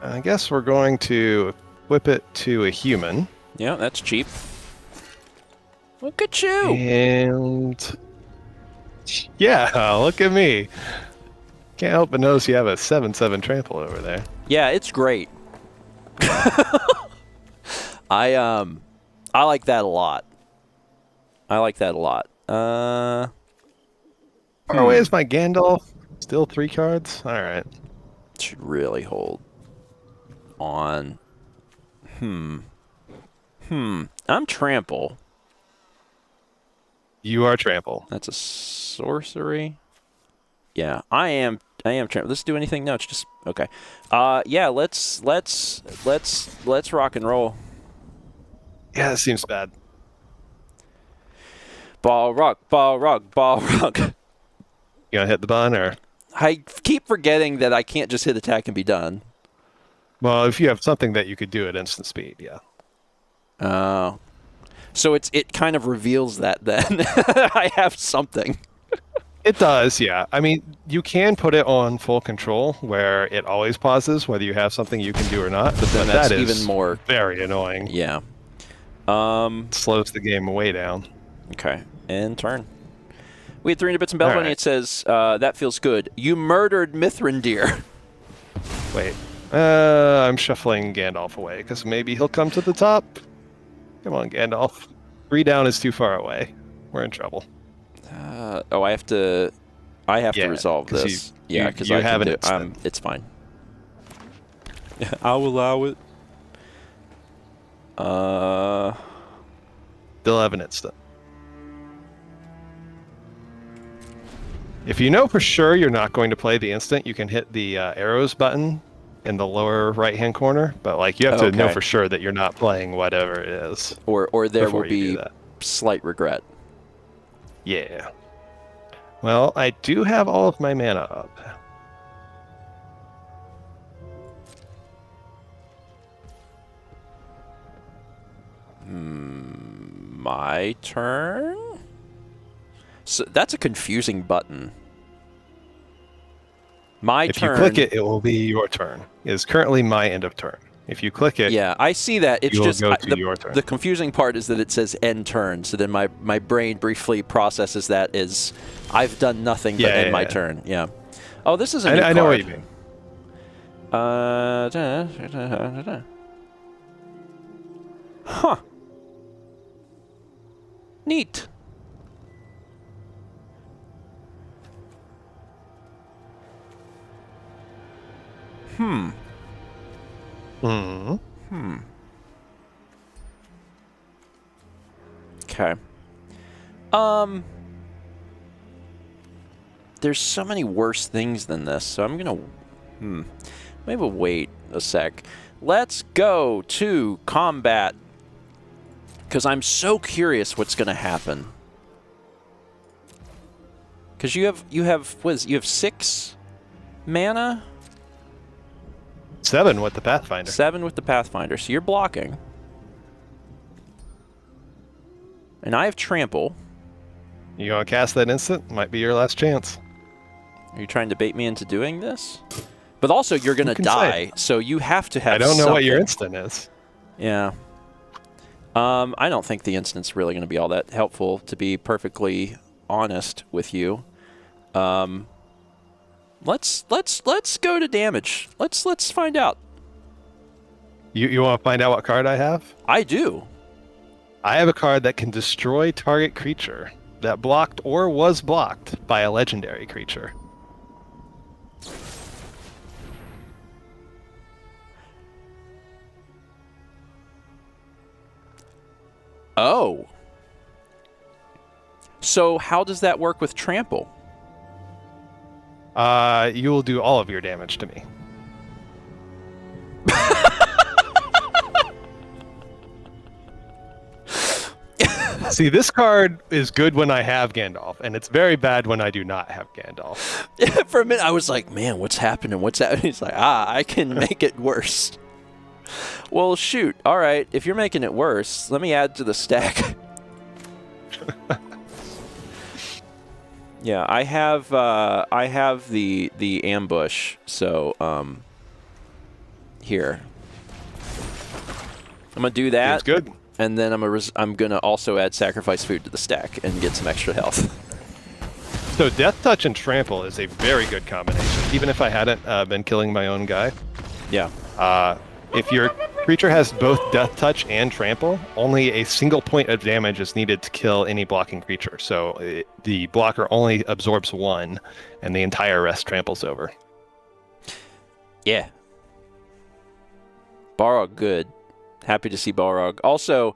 I guess we're going to whip it to a human. Yeah, that's cheap. Look at you! And yeah, look at me. Can't help but notice you have a 7/7 trample over there. Yeah, it's great. I like that a lot. Far away is my Gandalf. Still 3 cards? Alright. Should really hold on. I'm trample. You are trample. That's a sorcery. Yeah, I am trample. Does this do anything? No, it's just okay. Yeah, let's rock and roll. Yeah, that seems bad. Ball rock, ball rock, ball rock. You gonna hit the button or? I keep forgetting that I can't just hit attack and be done. Well, if you have something that you could do at instant speed, yeah. Oh. So it kind of reveals that then. I have something. It does, yeah. I mean, you can put it on full control where it always pauses whether you have something you can do or not. But then that's that is even more very annoying. Yeah. It slows the game way down. Okay. And turn. We had 300 bits and bells All running. right. It says, that feels good. You murdered Mithrandir. Wait. I'm shuffling Gandalf away because maybe he'll come to the top. Come on, Gandalf. 3 down is too far away. We're in trouble. I have to resolve 'cause this. you Because you I have can an do, instant. it's fine. I'll allow it. Still have an instant. If you know for sure you're not going to play the instant, you can hit the arrows button in the lower right-hand corner. But like you have to know Okay. for sure that you're not playing whatever it is. Or there before will you do be that. slight regret. Yeah. Well, I do have all of my mana up. My turn? So that's a confusing button. My If turn. you click it, it will be your turn. It is currently my end of turn. If you click it, Yeah, I see that. It's you will just go to your turn. the confusing part is that it says end turn. So then my brain briefly processes that as I've done nothing but end my turn. Yeah. Oh, this is a new I know what card. you mean. Huh. Neat. Hmm. Okay. There's so many worse things than this, so I'm gonna maybe we'll wait a sec. Let's go to combat because I'm so curious what's gonna happen. Because you have 6 mana, 7 with the Pathfinder. 7 with the Pathfinder, so you're blocking, and I have trample. You gonna cast that instant? Might be your last chance. Are you trying to bait me into doing this? But also, you're gonna can die, say? so you have to have. I don't know what your something. instant is. Yeah. I don't think the instant's really going to be all that helpful, to be perfectly honest with you. Let's go to damage. Let's find out. You want to find out what card I have? I do. I have a card that can destroy target creature that blocked or was blocked by a legendary creature. Oh. So how does that work with trample? You will do all of your damage to me. See, this card is good when I have Gandalf, and it's very bad when I do not have Gandalf. For a minute, I was like, man, what's happening? What's happening? He's like, I can make it worse. Well, shoot. All right, if you're making it worse, let me add to the stack. Yeah, I have the ambush. So here, I'm gonna do that. It's good. And then I'm gonna also add sacrifice food to the stack and get some extra health. So Death Touch and Trample is a very good combination, even if I hadn't been killing my own guy. Yeah. If your creature has both Death Touch and Trample, only a single point of damage is needed to kill any blocking creature. So the blocker only absorbs 1, and the entire rest tramples over. Yeah. Borrow good. Happy to see Balrog. Also,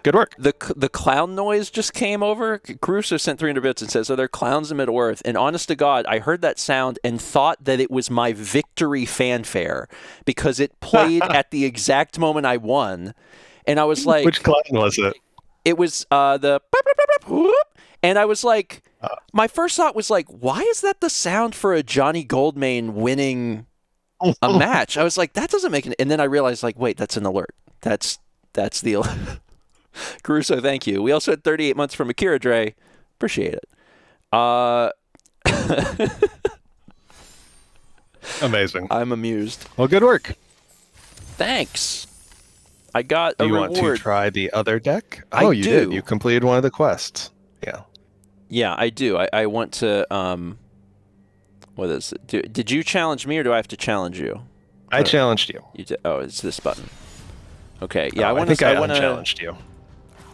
Good work. the clown noise just came over. Caruso sent 300 bits and says, "Are there clowns in Middle Earth?" And honest to God, I heard that sound and thought that it was my victory fanfare because it played at the exact moment I won. And I was like, which clown was it? It was the and I was like, my first thought was like, why is that the sound for a Johnny Goldmane winning a match? I was like, that doesn't make it. And then I realized, like, wait, that's an alert. That's the alert. Caruso, thank you. We also had 38 months from Akira Dre. Appreciate it. Amazing. I'm amused. Well, good work. Thanks. I got a Do you reward. want to try the other deck? I Oh, you do. did. You completed one of the quests. Yeah. Yeah, I do. I want to. What is it? Did you challenge me, or do I have to challenge you? I challenged you. You did. Oh, it's this button. Okay. Yeah, I think I challenged you.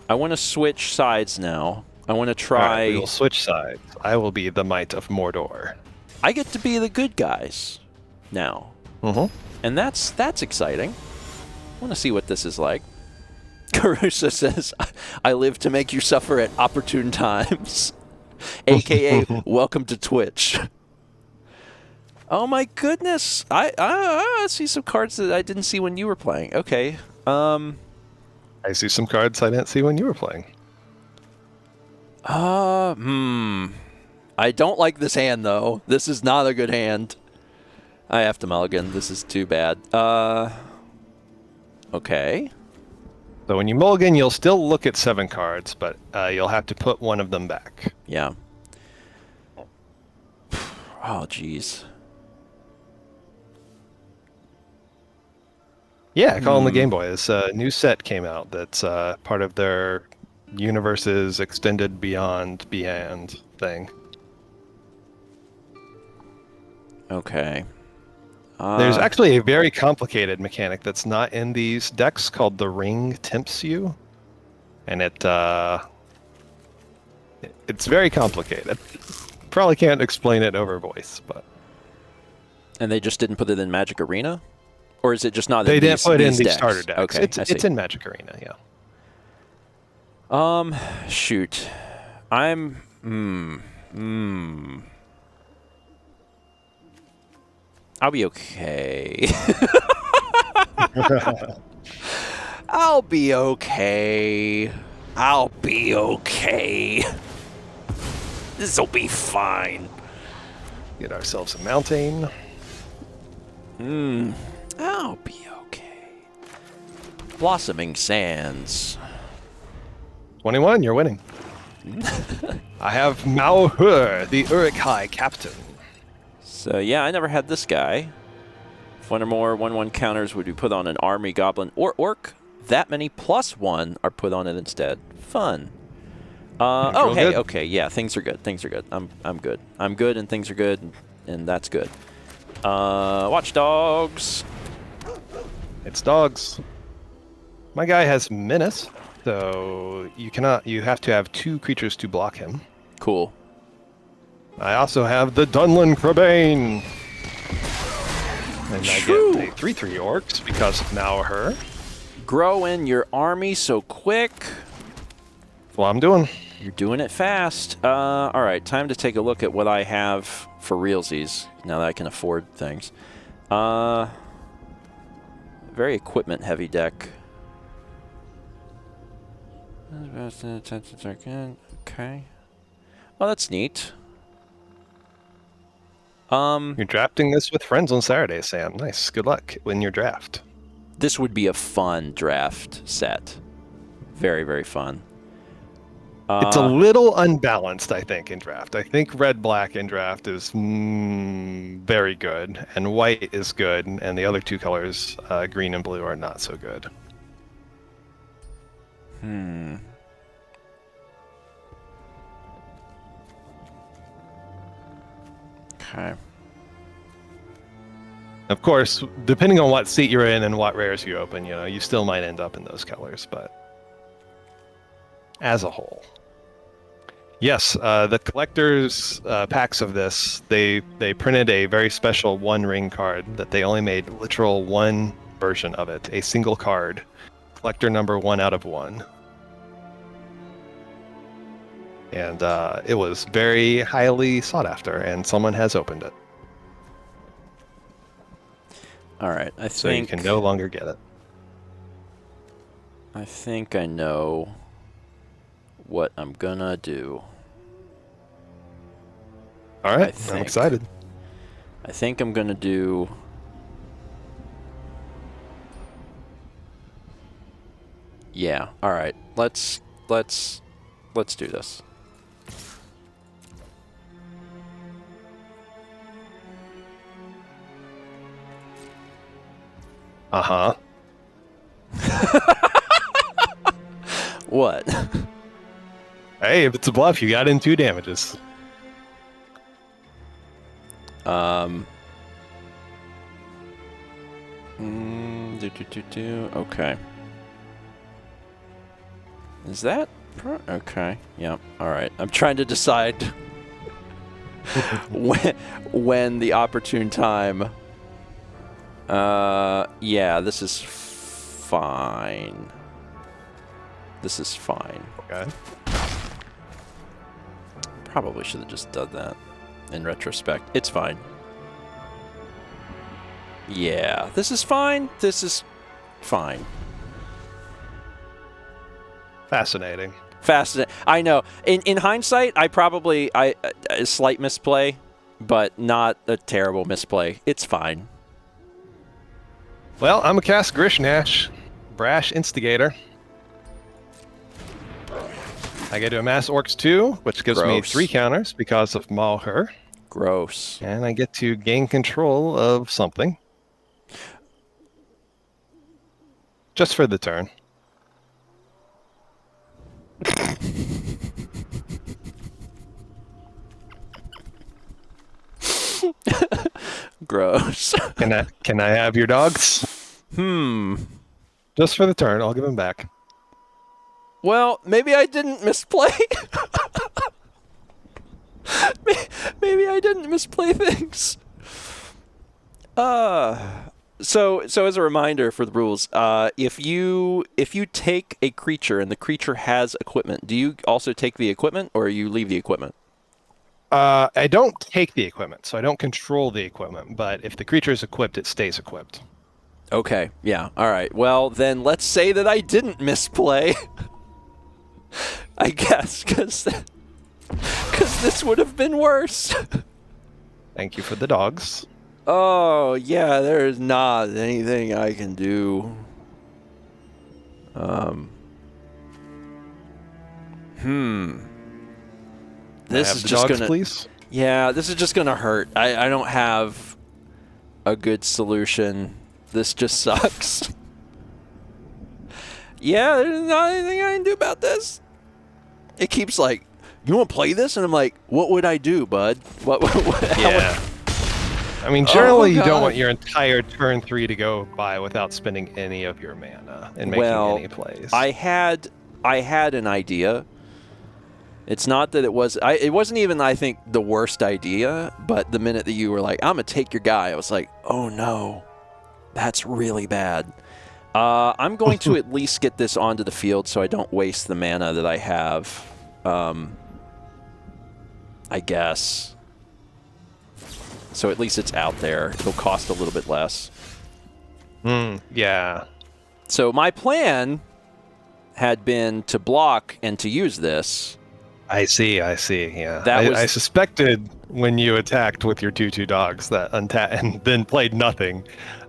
I want to switch sides now. I want to All try. right, we will switch sides. I will be the Might of Mordor. I get to be the good guys now, and that's exciting. I want to see what this is like. Caruso says, "I live to make you suffer at opportune times," aka welcome to Twitch. Oh my goodness! I see some cards that I didn't see when you were playing. Okay. I see some cards I didn't see when you were playing. I don't like this hand though. This is not a good hand. I have to mulligan. This is too bad. Okay. So when you mulligan, you'll still look at 7 cards, but you'll have to put one of them back. Yeah. Oh, jeez. Yeah, Call on the Game Boy. This new set came out that's part of their Universes Extended Beyond thing. Okay. There's actually a very complicated mechanic that's not in these decks called the Ring Tempts You. And it's very complicated. Probably can't explain it over voice, but... And they just didn't put it in Magic Arena? Or is it just not they in didn't put it in the decks? starter decks. Okay, It's in Magic Arena, yeah. Shoot. I'm... I'll be okay. I'll be okay. I'll be okay. This'll be fine. Get ourselves a mountain. I'll be okay. Blossoming Sands. 21, you're winning. I have Mao Hur, the Uruk-hai captain. So yeah, I never had this guy. If one or more 1/1 counters would be put on an army, goblin, or orc, that many +1 are put on it instead. Fun. Oh hey, good. okay, yeah, things are good. Things are good. I'm good. I'm good, and things are good, and that's good. Watch Dogs. It's dogs. My guy has Menace, so you have to have 2 creatures to block him. Cool. I also have the Dunlin Crabane. And I get a 3/3 orcs because of Mauer. Growing your army so quick. That's what I'm doing. You're doing it fast. All right, time to take a look at what I have for realsies, now that I can afford things. Very equipment-heavy deck. Okay. Well, that's neat. You're drafting this with friends on Saturday, Sam. Nice. Good luck in your draft. This would be a fun draft set. Very, very fun. It's a little unbalanced, I think, in draft. I think red-black in draft is very good, and white is good, and the other 2 colors, green and blue, are not so good. Okay. Of course, depending on what seat you're in and what rares you open, you still might end up in those colors, but as a whole. Yes, the collector's packs of this, they printed a very special 1 ring card that they only made literal 1 version of it, a single card, collector number 1 out of 1. And it was very highly sought after, and someone has opened it. All right, So you can no longer get it. I think I know what I'm gonna do. All right, I'm excited. I think I'm gonna do. Yeah. All right. Let's do this. Uh-huh. What? Hey, if it's a bluff, you got in 2 damages. Okay. Is that okay? Yeah. All right. I'm trying to decide when the opportune time. Yeah, this is fine. This is fine. Okay. Probably should have just done that in retrospect. It's fine. Yeah, this is fine. This is fine. Fascinating. Fascinating. I know. In hindsight, a slight misplay, but not a terrible misplay. It's fine. Well, I'm a cast Grishnash, Brash Instigator. I get to amass Orcs 2, which gives me 3 counters because of Maul Her. Gross. And I get to gain control of something. Just for the turn. Gross. Can I have your dogs? Just for the turn, I'll give them back. Well, maybe I didn't misplay. Maybe I didn't misplay things. So as a reminder for the rules, if you take a creature and the creature has equipment, do you also take the equipment or you leave the equipment? I don't take the equipment, so I don't control the equipment, but if the creature is equipped, it stays equipped. Okay, yeah, all right. Well, then let's say that I didn't misplay. I guess, because this would have been worse. Thank you for the dogs. Oh, yeah, there's not anything I can do. This is just gonna, please? Yeah, this is just gonna hurt. I don't have a good solution. This just sucks. Yeah, there's not anything I can do about this. It keeps like, you want to play this? And I'm like, what would I do, bud? What yeah. I mean, generally, you don't want your entire turn 3 to go by without spending any of your mana and making any plays. I had an idea. It's not that it wasn't even, I think, the worst idea, but the minute that you were like, I'm going to take your guy, I was like, oh no, that's really bad. I'm going to at least get this onto the field so I don't waste the mana that I have. I guess. So at least it's out there. It'll cost a little bit less. Yeah. So my plan had been to block and to use this. I see, yeah. I suspected when you attacked with your 2/2 dogs that and then played nothing,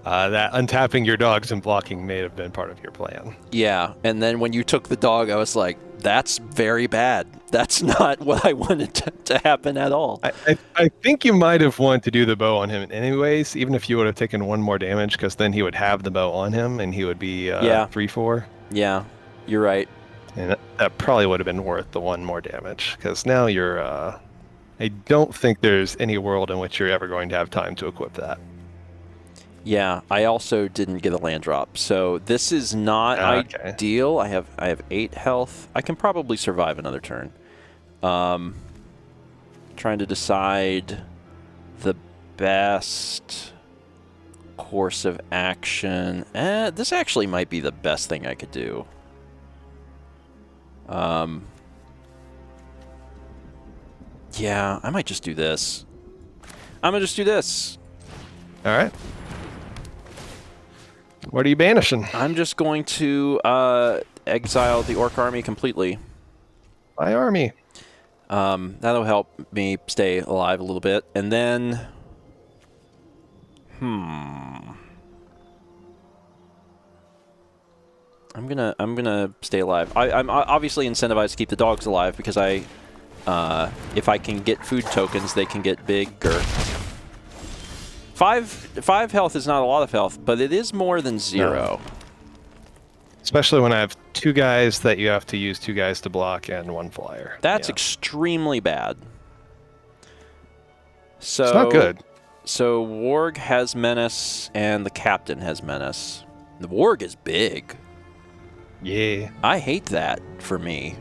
that untapping your dogs and blocking may have been part of your plan. Yeah, and then when you took the dog, I was like, that's very bad. That's not what I wanted to happen at all. I think you might have wanted to do the bow on him anyways, even if you would have taken 1 more damage, because then he would have the bow on him and he would be 3/4. Yeah, you're right. And that probably would have been worth the 1 more damage, because now you're... I don't think there's any world in which you're ever going to have time to equip that. Yeah, I also didn't get a land drop, so this is not ideal. I have 8 health. I can probably survive another turn. Trying to decide the best Course of action. This actually might be the best thing I could do. Yeah, I might just do this. I'm gonna just do this. All right. What are you banishing? I'm just going to exile the Orc army completely. My army. That'll help me stay alive a little bit, and then, I'm gonna stay alive. I'm obviously incentivized to keep the dogs alive because if I can get food tokens, they can get bigger. Five health is not a lot of health, but it is more than 0. No. Especially when I have 2 guys that you have to use 2 guys to block and 1 flyer. That's extremely bad. So it's not good. So Warg has Menace, and the Captain has Menace. The Warg is big. Yeah. I hate that for me.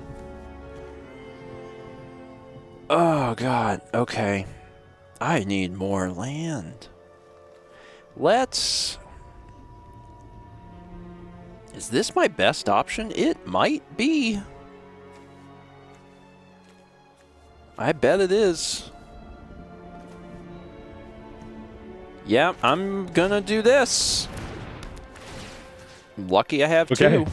Oh, God. Okay. I need more land. Let's... Is this my best option? It might be. I bet it is. Yeah, I'm gonna do this. Lucky I have 2.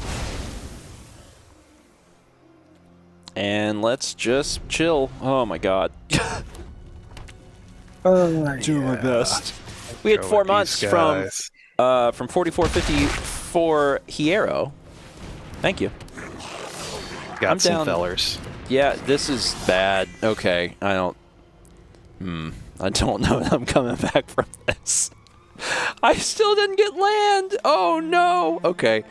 And let's just chill. Oh my god. Do my best. We had 4 months from 4454 Hierro. Thank you. Got I'm some down. fellers. Yeah, this is bad. Okay, I don't know that I'm coming back from this. I still didn't get land. Oh no. Okay.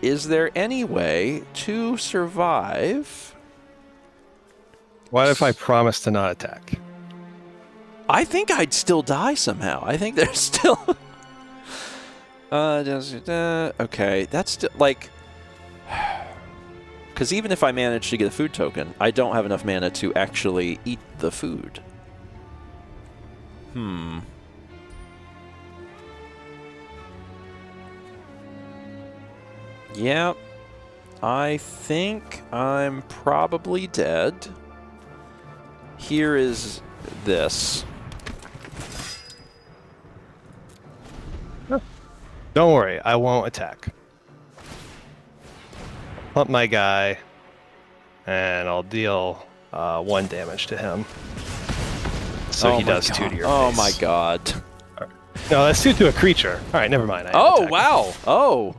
Is there any way to survive? What if I promise to not attack? I think I'd still die somehow. I think there's still... okay, that's still, like... Because even if I manage to get a food token, I don't have enough mana to actually eat the food. Yep. I think I'm probably dead. Here is this. Don't worry, I won't attack. Pump my guy, and I'll deal 1 damage to him. So he does 2 to your face. Oh my god. No, that's 2 to a creature. All right, never mind. Oh, wow. Oh.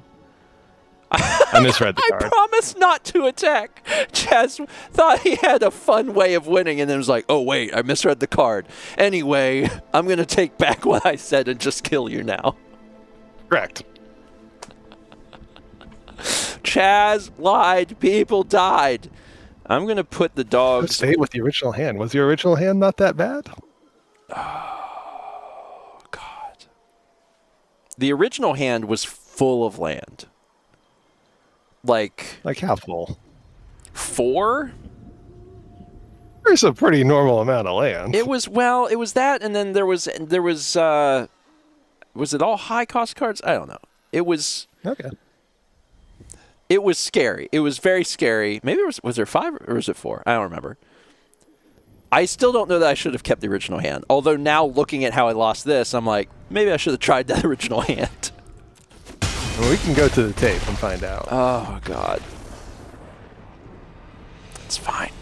I misread the card. I promised not to attack. Chaz thought he had a fun way of winning and then was like, oh, wait, I misread the card. Anyway, I'm going to take back what I said and just kill you now. Correct. Chaz lied. People died. I'm going to put the dogs... Stay with the original hand. Was your original hand not that bad? Oh, God. The original hand was full of land. Like how full? 4? There's a pretty normal amount of land. It was that, and then there was it all high cost cards? I don't know. It was okay. It was scary. It was very scary. Maybe was there 5 or was it 4? I don't remember. I still don't know that I should have kept the original hand. Although now looking at how I lost this, I'm like, maybe I should have tried that original hand. Well, we can go to the tape and find out. Oh, God. It's fine.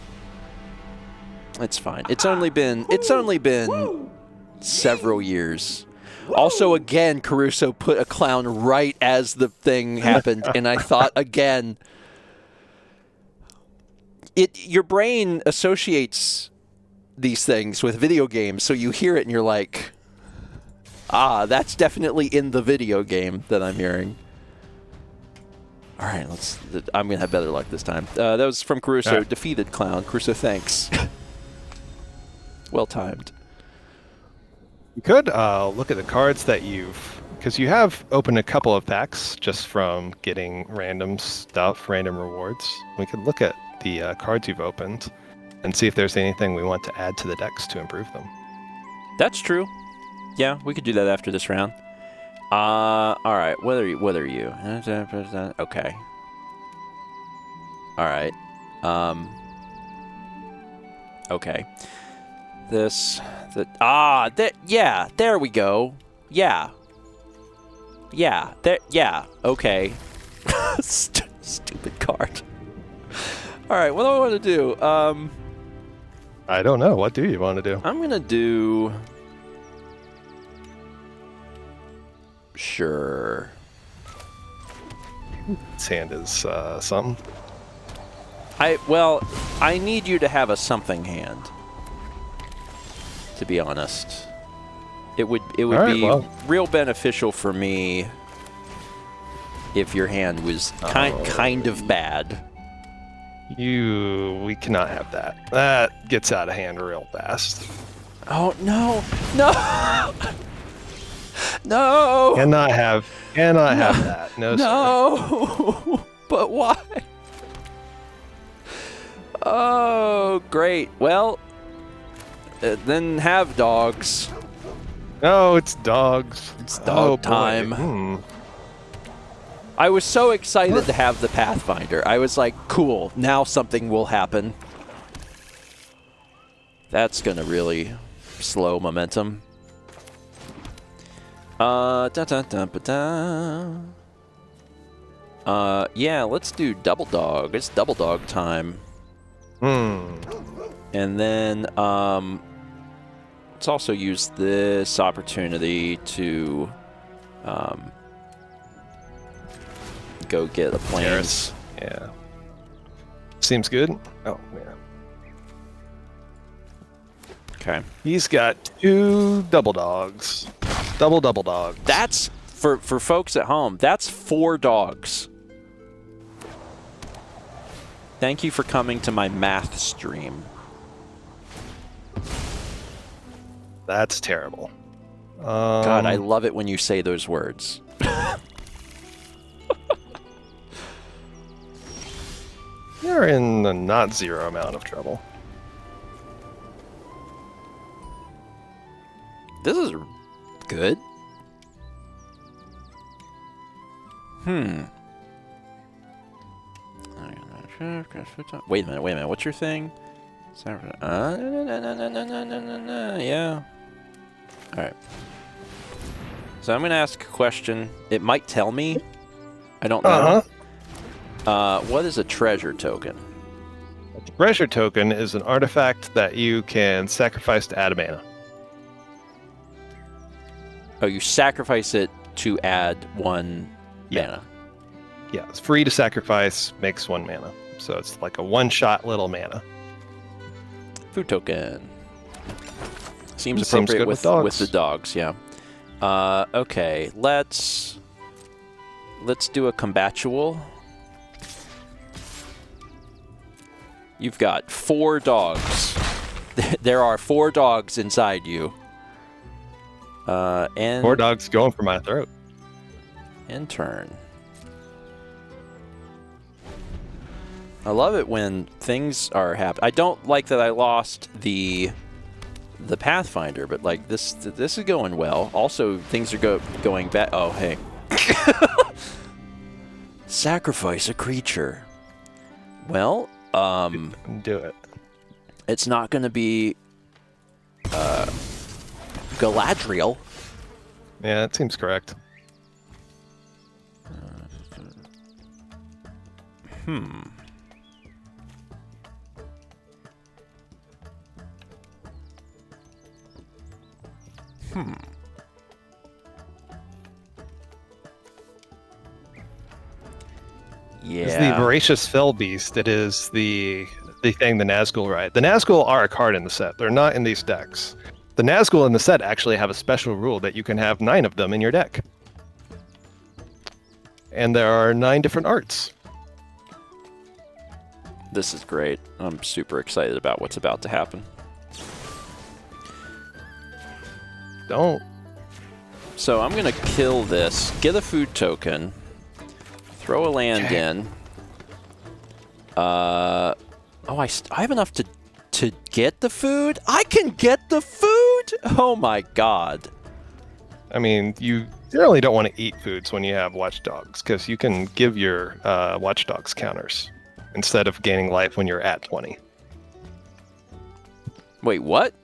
It's fine. It's only been several years. Also, again, Caruso put a clown right as the thing happened, and I thought, again, your brain associates these things with video games, so you hear it and you're like, ah, that's definitely in the video game that I'm hearing. All right, I'm gonna have better luck this time. That was from Caruso. Right. Defeated clown. Caruso, thanks. Well timed. You could look at the cards that because you have opened a couple of packs just from getting random stuff, random rewards. We could look at the cards you've opened and see if there's anything we want to add to the decks to improve them. That's true. Yeah, we could do that after this round. All right. What are you? Okay. All right. Okay. Yeah, there we go. Yeah. Yeah, there, yeah, okay. Stupid card. All right, what do I want to do? I don't know. What do you want to do? I'm gonna do. Sure. This hand is something. I need you to have a something hand. To be honest, it would be real beneficial for me if your hand was kind of bad. We cannot have that. That gets out of hand real fast. Oh no, no, no! Cannot have that. No, no. But why? Oh, great. Well, then have dogs. No, it's dogs. It's dog time. I was so excited to have the Pathfinder. I was like, cool, now something will happen. That's gonna really slow momentum. Yeah, let's do double dog. It's double dog time. And then, let's also use this opportunity to, go get a planes. Yeah. Seems good. Oh, man. Okay. He's got 2 double dogs. Double dogs. That's, for folks at home, that's 4 dogs. Thank you for coming to my math stream. That's terrible. God, I love it when you say those words. You're in a not zero amount of trouble. This is good. Wait a minute. What's your thing? Yeah. All right. So I'm going to ask a question. It might tell me. I don't know. What is a treasure token? A treasure token is an artifact that you can sacrifice to add a mana. Oh, you sacrifice it to add 1 mana. Yeah, it's free to sacrifice, makes 1 mana. So it's like a one-shot little mana. Food token. Seems appropriate with the dogs, yeah. Okay, let's do a combatual. You've got 4 dogs. There are 4 dogs inside you. And 4 dogs going for my throat. And turn. I love it when things are happening. I don't like that I lost the Pathfinder, but like this is going well. Also, things are going bad. Oh, hey. Sacrifice a creature. Well, do it. It's not going to be Galadriel. Yeah, that seems correct. Yeah. It's the Voracious Fell Beast. It is the thing the Nazgul ride. The Nazgul are a card in the set. They're not in these decks. The Nazgul in the set actually have a special rule that you can have 9 of them in your deck. And there are 9 different arts. This is great. I'm super excited about what's about to happen. Don't. So I'm going to kill this, get a food token, throw a land in. I have enough to get the food? I can get the food? Oh my god. I mean, you generally don't want to eat foods when you have watchdogs because you can give your watchdogs counters instead of gaining life when you're at 20. Wait, what?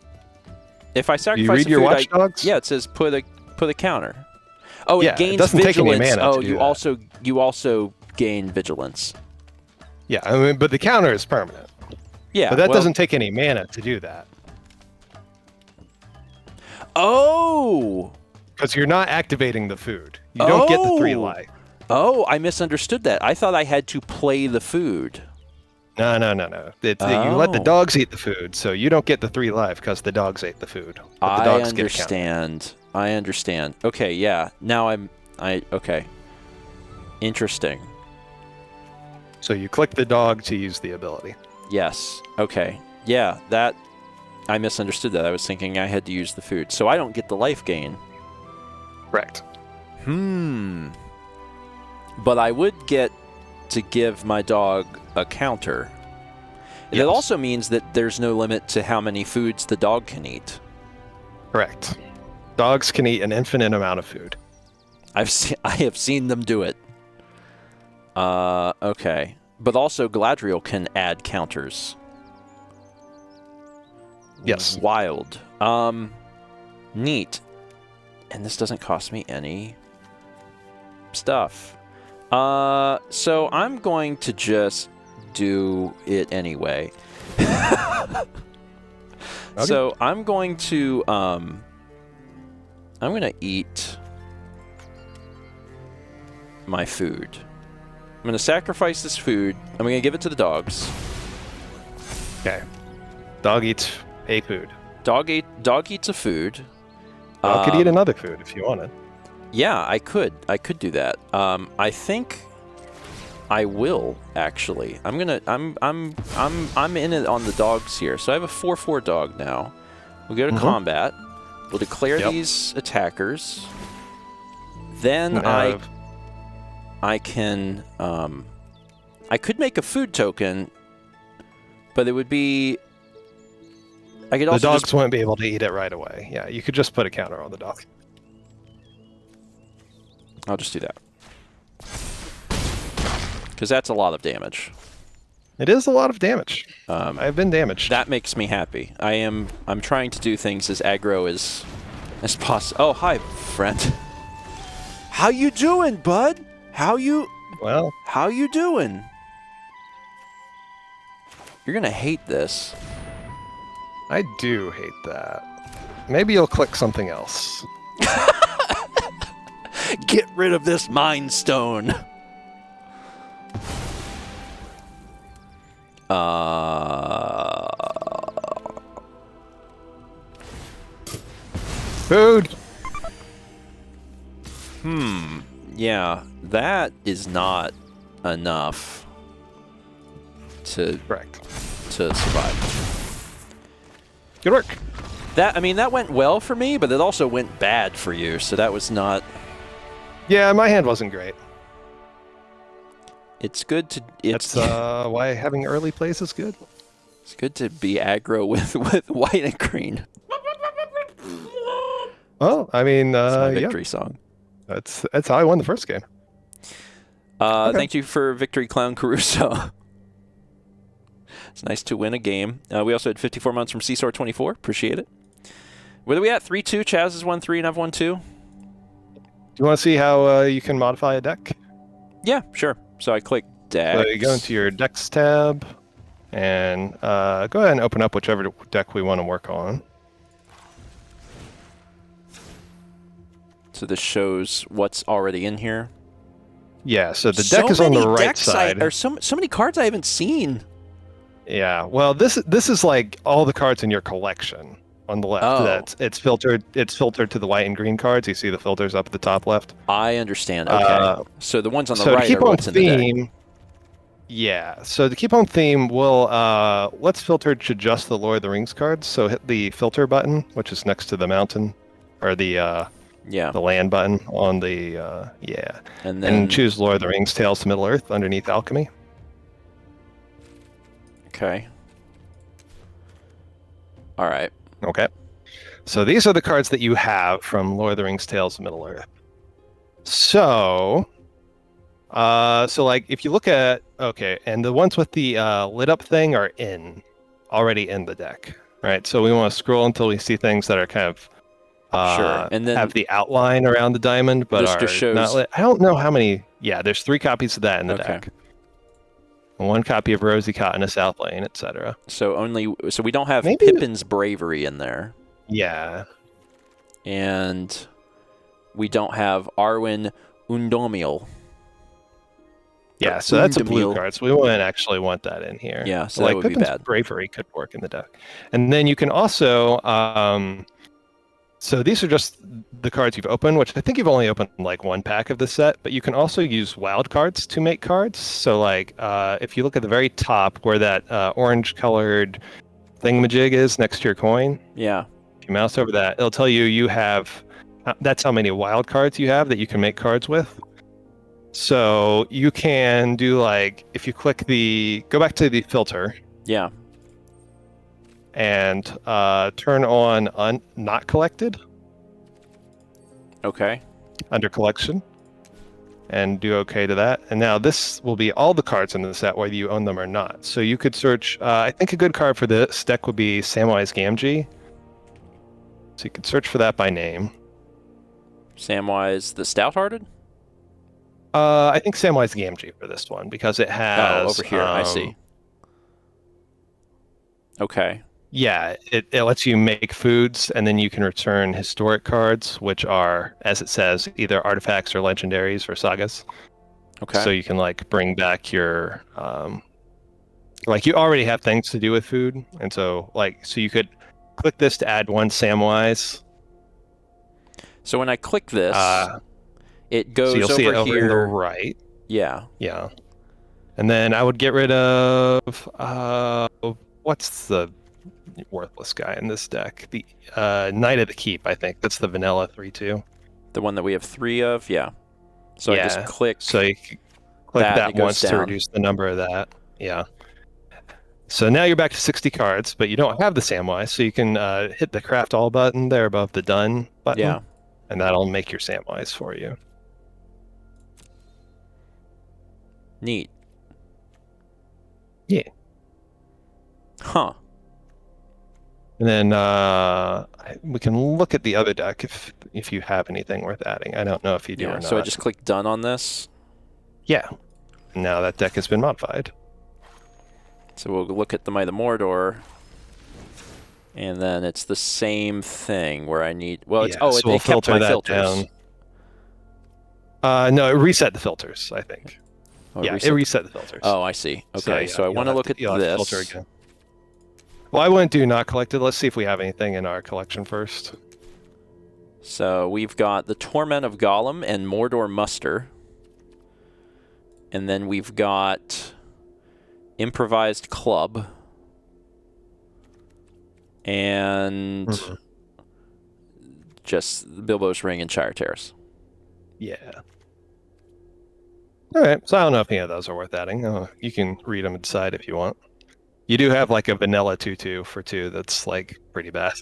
If I You sacrifice read a your food, watchdogs? yeah, it says put a counter. Oh, Yeah, it it gains doesn't take any vigilance. mana to Oh, do you that. also gain vigilance. Yeah, I mean, but the counter is permanent. Yeah. But that well, doesn't take any mana to do that Oh. because you're not activating the food. You don't get the 3 life. Oh, I misunderstood that. I thought I had to play the food. No. You let the Oh. dogs eat the food, so you don't get the 3 life because the dogs ate the food. But the I dogs get a counter. understand. I understand. Okay, yeah. Now okay. Interesting. So you click the dog to use the ability. Yes. Okay. Yeah, that I misunderstood that. I was thinking I had to use the food. So I don't get the life gain. Correct. But I would get to give my dog a counter. Yes. It also means that there's no limit to how many foods the dog can eat. Correct. Dogs can eat an infinite amount of food. I have seen them do it. Okay. But also Galadriel can add counters. Yes. Wild. Neat. And this doesn't cost me any stuff. So I'm going to just do it anyway. Okay. So I'm going to eat my food. I'm going to sacrifice this food. I'm going to give it to the dogs. Okay. Dog eats a food. Dog eats a food. Dog could eat another food if you wanted. Yeah, I could do that. I think I will actually. I'm in it on the dogs here. So I have a 4/4 dog now. We'll go to combat. We'll declare these attackers. Then I can I could make a food token, but it would be I could The also dogs won't be able to eat it right away. Yeah, you could just put a counter on the dog. I'll just do that. Because that's a lot of damage. It is a lot of damage. I've been damaged. That makes me happy. I'm trying to do things as aggro as possible. Oh, hi, friend. How you doing, bud? How you doing? You're gonna hate this. I do hate that. Maybe you'll click something else. Get rid of this Mind Stone. Food! Yeah, that is not enough to Correct. survive. Good work. That went well for me, but it also went bad for you, so that was not... Yeah, my hand wasn't great. It's good to... That's why having early plays is good. It's good to be aggro with white and green. Well, I mean, It's my yeah. victory song. That's how I won the first game. Okay. Thank you for victory, Clown Caruso. It's nice to win a game. We also had 54 months from Seesaw24. Appreciate it. Where are we at? 3-2. Chaz has won 3 and I've won 2. Do you want to see how you can modify a deck? Yeah, sure. So I click decks. So you go into your decks tab and go ahead and open up whichever deck we want to work on. So this shows what's already in here. Yeah, so the deck is on the right side. There's so many cards I haven't seen. Yeah, well, this is like all the cards in your collection on the left. Oh. It's filtered to the white and green cards. You see the filters up at the top left. I understand. Okay. So the ones on the So right to keep are on what's in the deck. theme, yeah. So to keep on theme, we'll let's filter to just the Lord of the Rings cards. So hit the filter button, which is next to the mountain, or the land button on the And then choose Lord of the Rings, Tales to Middle Earth underneath Alchemy. Okay. All right. Okay. So these are the cards that you have from Lord of the Rings: Tales of Middle-earth. So, so like if you look at okay, and the ones with the lit up thing are already in the deck, right? So we want to scroll until we see things that are kind of Sure. And then have the outline around the diamond, but this just are not shows. lit. I don't know how many. Yeah, there's 3 copies of that in the Okay. deck. 1 copy of Rosy Cotton, a South Lane, etc. So we don't have Maybe. Pippin's Bravery in there, Yeah. and we don't have Arwen Undomiel. Yeah, Or so that's a blue Undamil. card, so we wouldn't actually want that in here. Yeah, so that Like would be Pippin's bad. Bravery could work in the deck. And then you can also so these are just the cards you've opened, which I think you've only opened like 1 pack of the set, but you can also use wild cards to make cards. So like if you look at the very top where that orange colored thingamajig is next to your coin, Yeah. if you mouse over that, it'll tell you have that's how many wild cards you have that you can make cards with. So you can do like if you go back to the filter Yeah. and turn on not collected Okay. under collection and do okay to that. And now this will be all the cards in the set, whether you own them or not. So you could search, I think a good card for this deck would be Samwise Gamgee. So you could search for that by name. Samwise the Stout-Hearted? I think Samwise Gamgee for this one because it has. Oh, over here. I see. Okay. Yeah, it lets you make foods, and then you can return historic cards, which are, as it says, either artifacts or legendaries or sagas. Okay. So you can like bring back your, like you already have things to do with food, and so you could click this to add 1 Samwise. So when I click this, it goes so you'll see it over here. to the right. Yeah. Yeah, and then I would get rid of what's the worthless guy in this deck? The Knight of the Keep, I think. That's the vanilla 3/2. The one that we have 3 of? Yeah. So yeah. I just click. So you click that it goes once to down. reduce the number of that. Yeah. So now you're back to 60 cards, but you don't have the Samwise, so you can hit the craft all button there above the done button. Yeah. And that'll make your Samwise for you. Neat. Yeah. Huh. And then we can look at the other deck if you have anything worth adding. I don't know if you do or not. So I just click done on this. Yeah. Now that deck has been modified. So we'll look at the Might of Mordor. And then it's the same thing where I need... Well, it's... Yeah, so we'll it kept my that filters. Down. No, it reset the filters, I think. Oh, yeah, it reset the filters. Oh, I see. Okay, so I want to look at this. Filter again. Well, I wouldn't do not collected. Let's see if we have anything in our collection first. So we've got the Torment of Gollum and Mordor Muster. And then we've got Improvised Club. And just Bilbo's Ring and Shire Terrace. Yeah. All right, so I don't know if any of those are worth adding. You can read them and decide if you want. You do have like a vanilla 2/2 for 2 that's like pretty bad.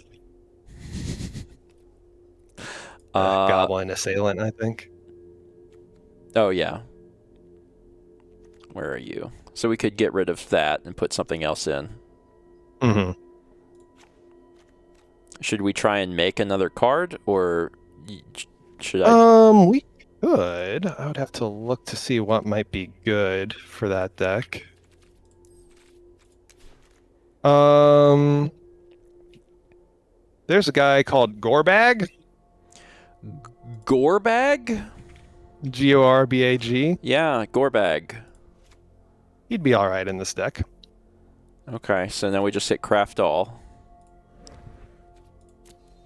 Goblin Assailant, I think. Oh, yeah. Where are you? So we could get rid of that and put something else in. Mm-hmm. Should we try and make another card, or should I? We could. I would have to look to see what might be good for that deck. There's a guy called Gorbag. Gorbag? Gorbag. Yeah, Gorbag. He'd be all right in this deck. Okay, so now we just hit craft all.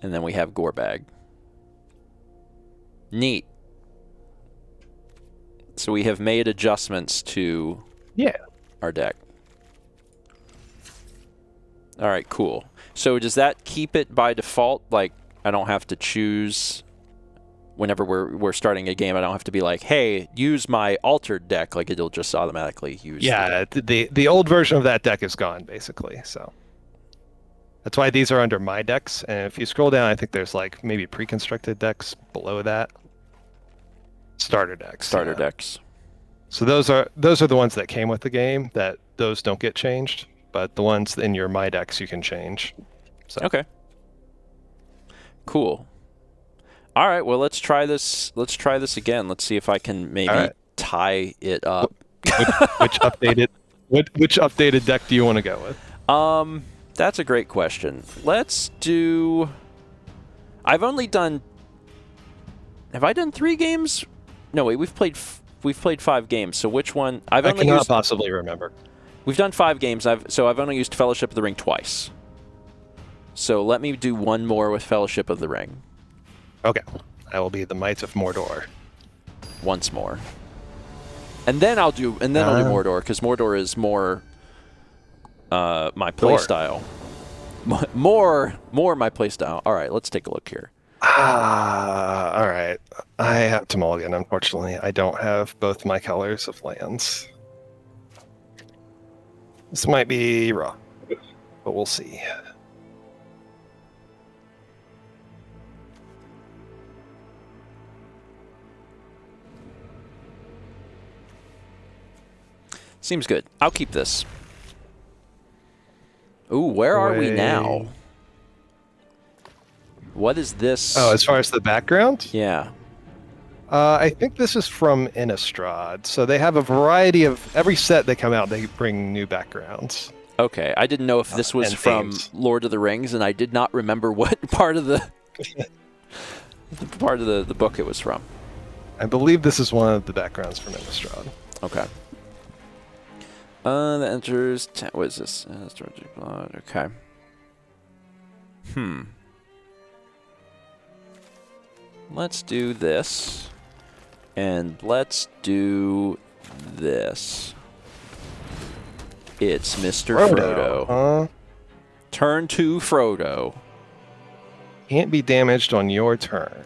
And then we have Gorbag. Neat. So we have made adjustments to our deck. All right, cool. So does that keep it by default? Like, I don't have to choose whenever we're starting a game. I don't have to be like, hey, use my altered deck. Like, it'll just automatically use. Yeah, the old version of that deck is gone basically. So That's why these are under my decks. And if you scroll down, I think there's like maybe pre-constructed decks below that. Starter decks. Starter yeah. decks. So those are the ones that came with the game. That those don't get changed, but the ones in your my decks you can change. So. Okay. Cool. All right. Well, let's try this. Let's try this again. Let's see if I can maybe tie it up. Which updated deck do you want to go with? That's a great question. Let's do. I've only done. Have I done 3 games? No, wait. We've played 5 games. So which one? I cannot possibly remember. We've done 5 games. I've only used Fellowship of the Ring twice. So let me do one more with Fellowship of the Ring. Okay. I will be the Might of Mordor. Once more. And then I'll do Mordor, because Mordor is more my playstyle. More my playstyle. All right, let's take a look here. All right. I have to mulligan, unfortunately. I don't have both my colors of lands. This might be rough, but we'll see. Seems good. I'll keep this. Ooh, where are we now? What is this? Oh, as far as the background? Yeah. I think this is from Innistrad. So they have a variety of every set they come out, they bring new backgrounds. Okay, I didn't know if this was from Lord of the Rings, and I did not remember what part of the the book it was from. I believe this is one of the backgrounds from Innistrad. Okay. That enters. What is this? Okay. Let's do this. And let's do this. It's Mr. Frodo. Turn 2 Frodo. Can't be damaged on your turn.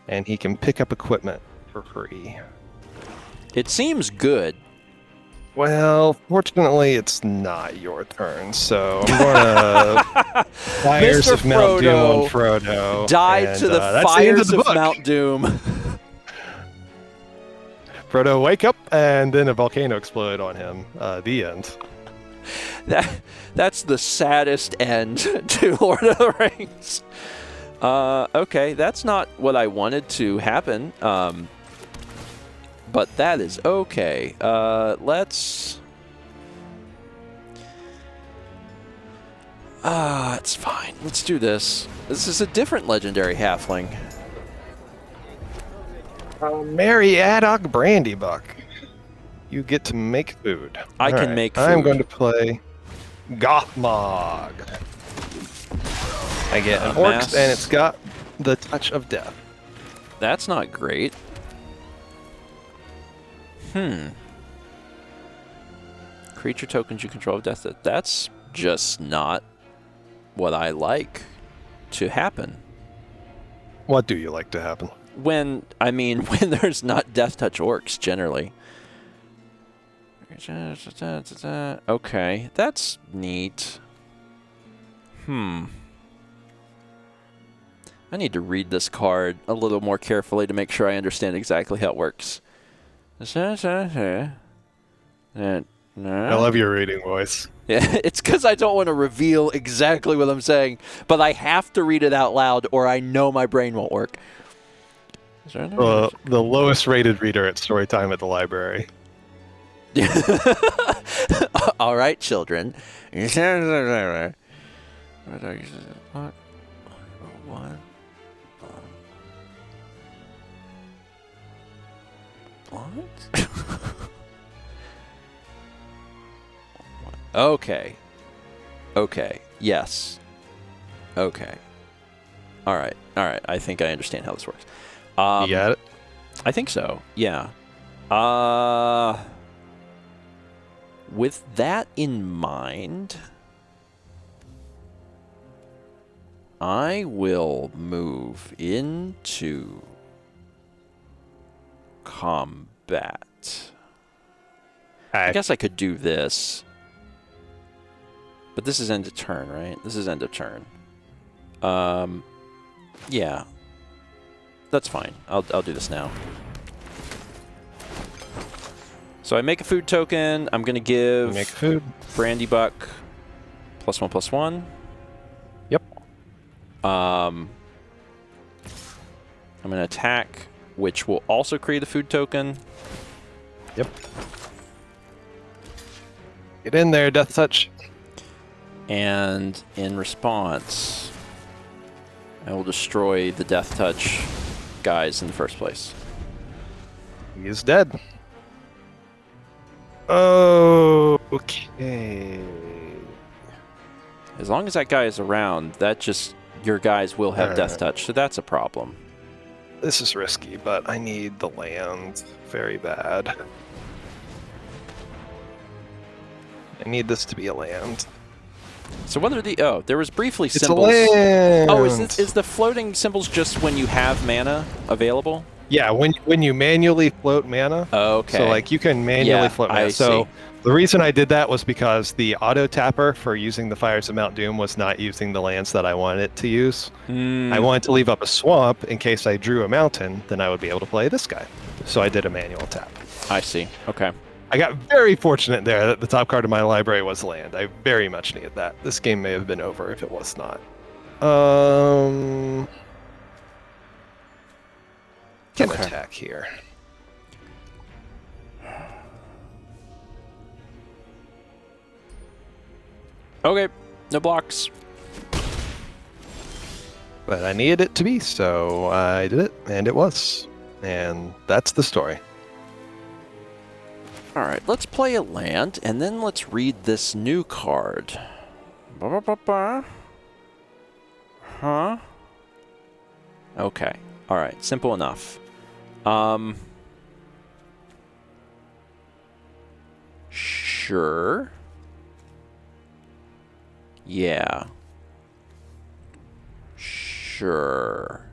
And he can pick up equipment for free. It seems good. Well, fortunately, it's not your turn, so I'm going to Fires of Mount Doom on Frodo. Died to the fires of Mount Doom. Frodo, wake up, and then a volcano exploded on him. The end. That's the saddest end to Lord of the Rings. Okay, that's not what I wanted to happen. But that is okay. Let's... it's fine. Let's do this. This is a different legendary halfling. Mary Addock Brandybuck. You get to make food. I can make food. I'm going to play Gothmog. I get an orcs, and it's got the touch of death. That's not great. Creature tokens you control of death. That's just not what I like to happen. What do you like to happen? When there's not death touch orcs, generally. Okay, that's neat. I need to read this card a little more carefully to make sure I understand exactly how it works. I love your reading voice. Yeah, it's because I don't want to reveal exactly what I'm saying, but I have to read it out loud or I know my brain won't work. The lowest rated reader at Storytime at the library. All right, children. What? Okay. Okay. Yes. Okay. All right. All right. I think I understand how this works. You got it? I think so. Yeah. With that in mind, I will move into combat. I guess I could do this. But this is end of turn, right? This is end of turn. Yeah. That's fine. I'll do this now. So I make a food token. I'm going to give Make food. Brandy Buck +1/+1. Yep. I'm going to attack, which will also create a food token. Yep. Get in there, Death Touch. And in response, I will destroy the Death Touch guys in the first place. He is dead. Okay. As long as that guy is around, that just your guys will have Death Touch, so that's a problem. This is risky, but I need the land very bad. I need this to be a land. So what are the... Oh, there was briefly It's symbols. a land! Oh, is the floating symbols just when you have mana available? Yeah, when you manually float mana. Okay. So like you can manually float mana. So the reason I did that was because the auto tapper for using the Fires of Mount Doom was not using the lands that I wanted it to use. I wanted to leave up a swamp in case I drew a mountain, then I would be able to play this guy. So I did a manual tap. I see. Okay. I got very fortunate there that the top card of my library was land. I very much needed that. This game may have been over if it was not. Can attack here. Okay. No blocks. But I needed it to be, so I did it, and it was. And that's the story. All right, let's play a land, and then let's read this new card. Huh? Okay. All right, simple enough. Sure. Yeah. Sure.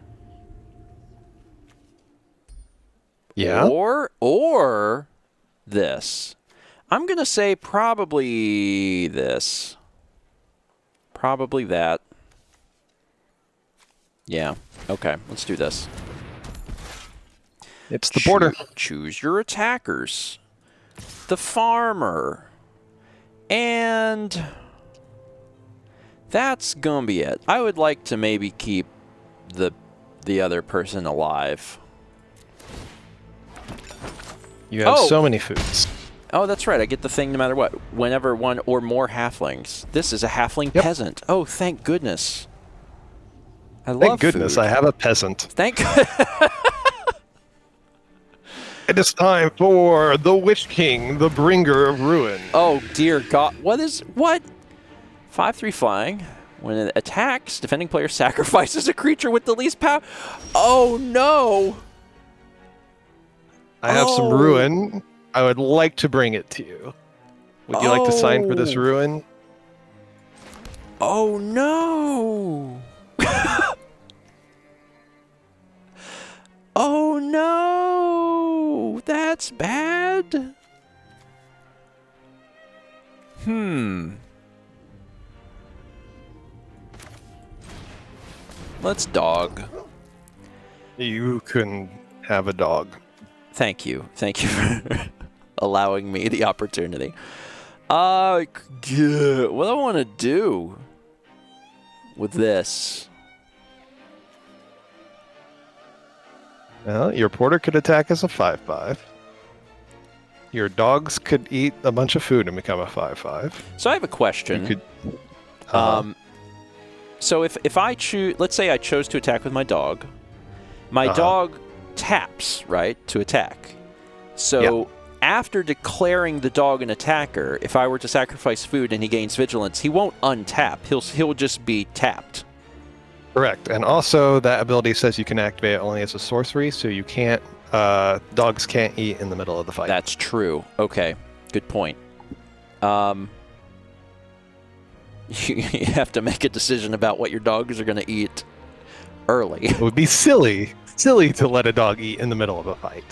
Yeah. Or this. I'm going to say probably this. Probably that. Yeah. Okay, let's do this. It's the border. Choose your attackers. The farmer. And that's going to be it. I would like to maybe keep the other person alive. You have so many foods. Oh, that's right. I get the thing no matter what. Whenever one or more halflings. This is a halfling peasant. Oh, thank goodness. I love Thank goodness food. I have a peasant. Thank It is time for the Witch King, the bringer of ruin. Oh, dear God. What? 5/3 flying. When it attacks, defending player sacrifices a creature with the least power. Oh, no. I have some ruin. I would like to bring it to you. Would you like to sign for this ruin? Oh, no. Oh, no. That's bad. Let's dog. You can have a dog. Thank you. Thank you for allowing me the opportunity. What do I want to do with this? Well, your porter could attack as a 5/5. Your dogs could eat a bunch of food and become a 5/5. So I have a question. You could, So if I choose, let's say I chose to attack with my dog, my dog taps, right, to attack. So after declaring the dog an attacker, if I were to sacrifice food and he gains vigilance, he won't untap. He'll just be tapped. Correct. And also that ability says you can activate it only as a sorcery, so you can't, dogs can't eat in the middle of the fight. That's true. Okay. Good point. You have to make a decision about what your dogs are going to eat early. It would be silly to let a dog eat in the middle of a fight.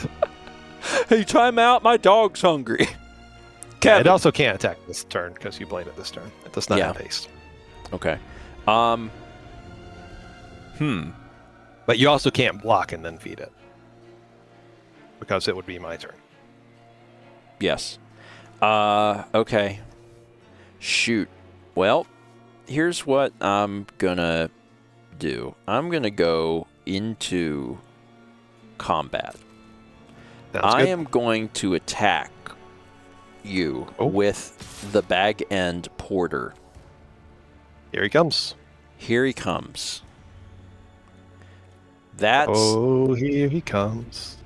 Hey, time out. My dog's hungry. It also can't attack this turn because you played it this turn. It does not have haste. Okay. But you also can't block and then feed it. Because it would be my turn. Yes. Okay. Shoot. Well, here's what I'm gonna do. I'm gonna go into combat. I am going to attack you with the Bag End Porter. Here he comes. Here he comes. That's... Oh, here he comes.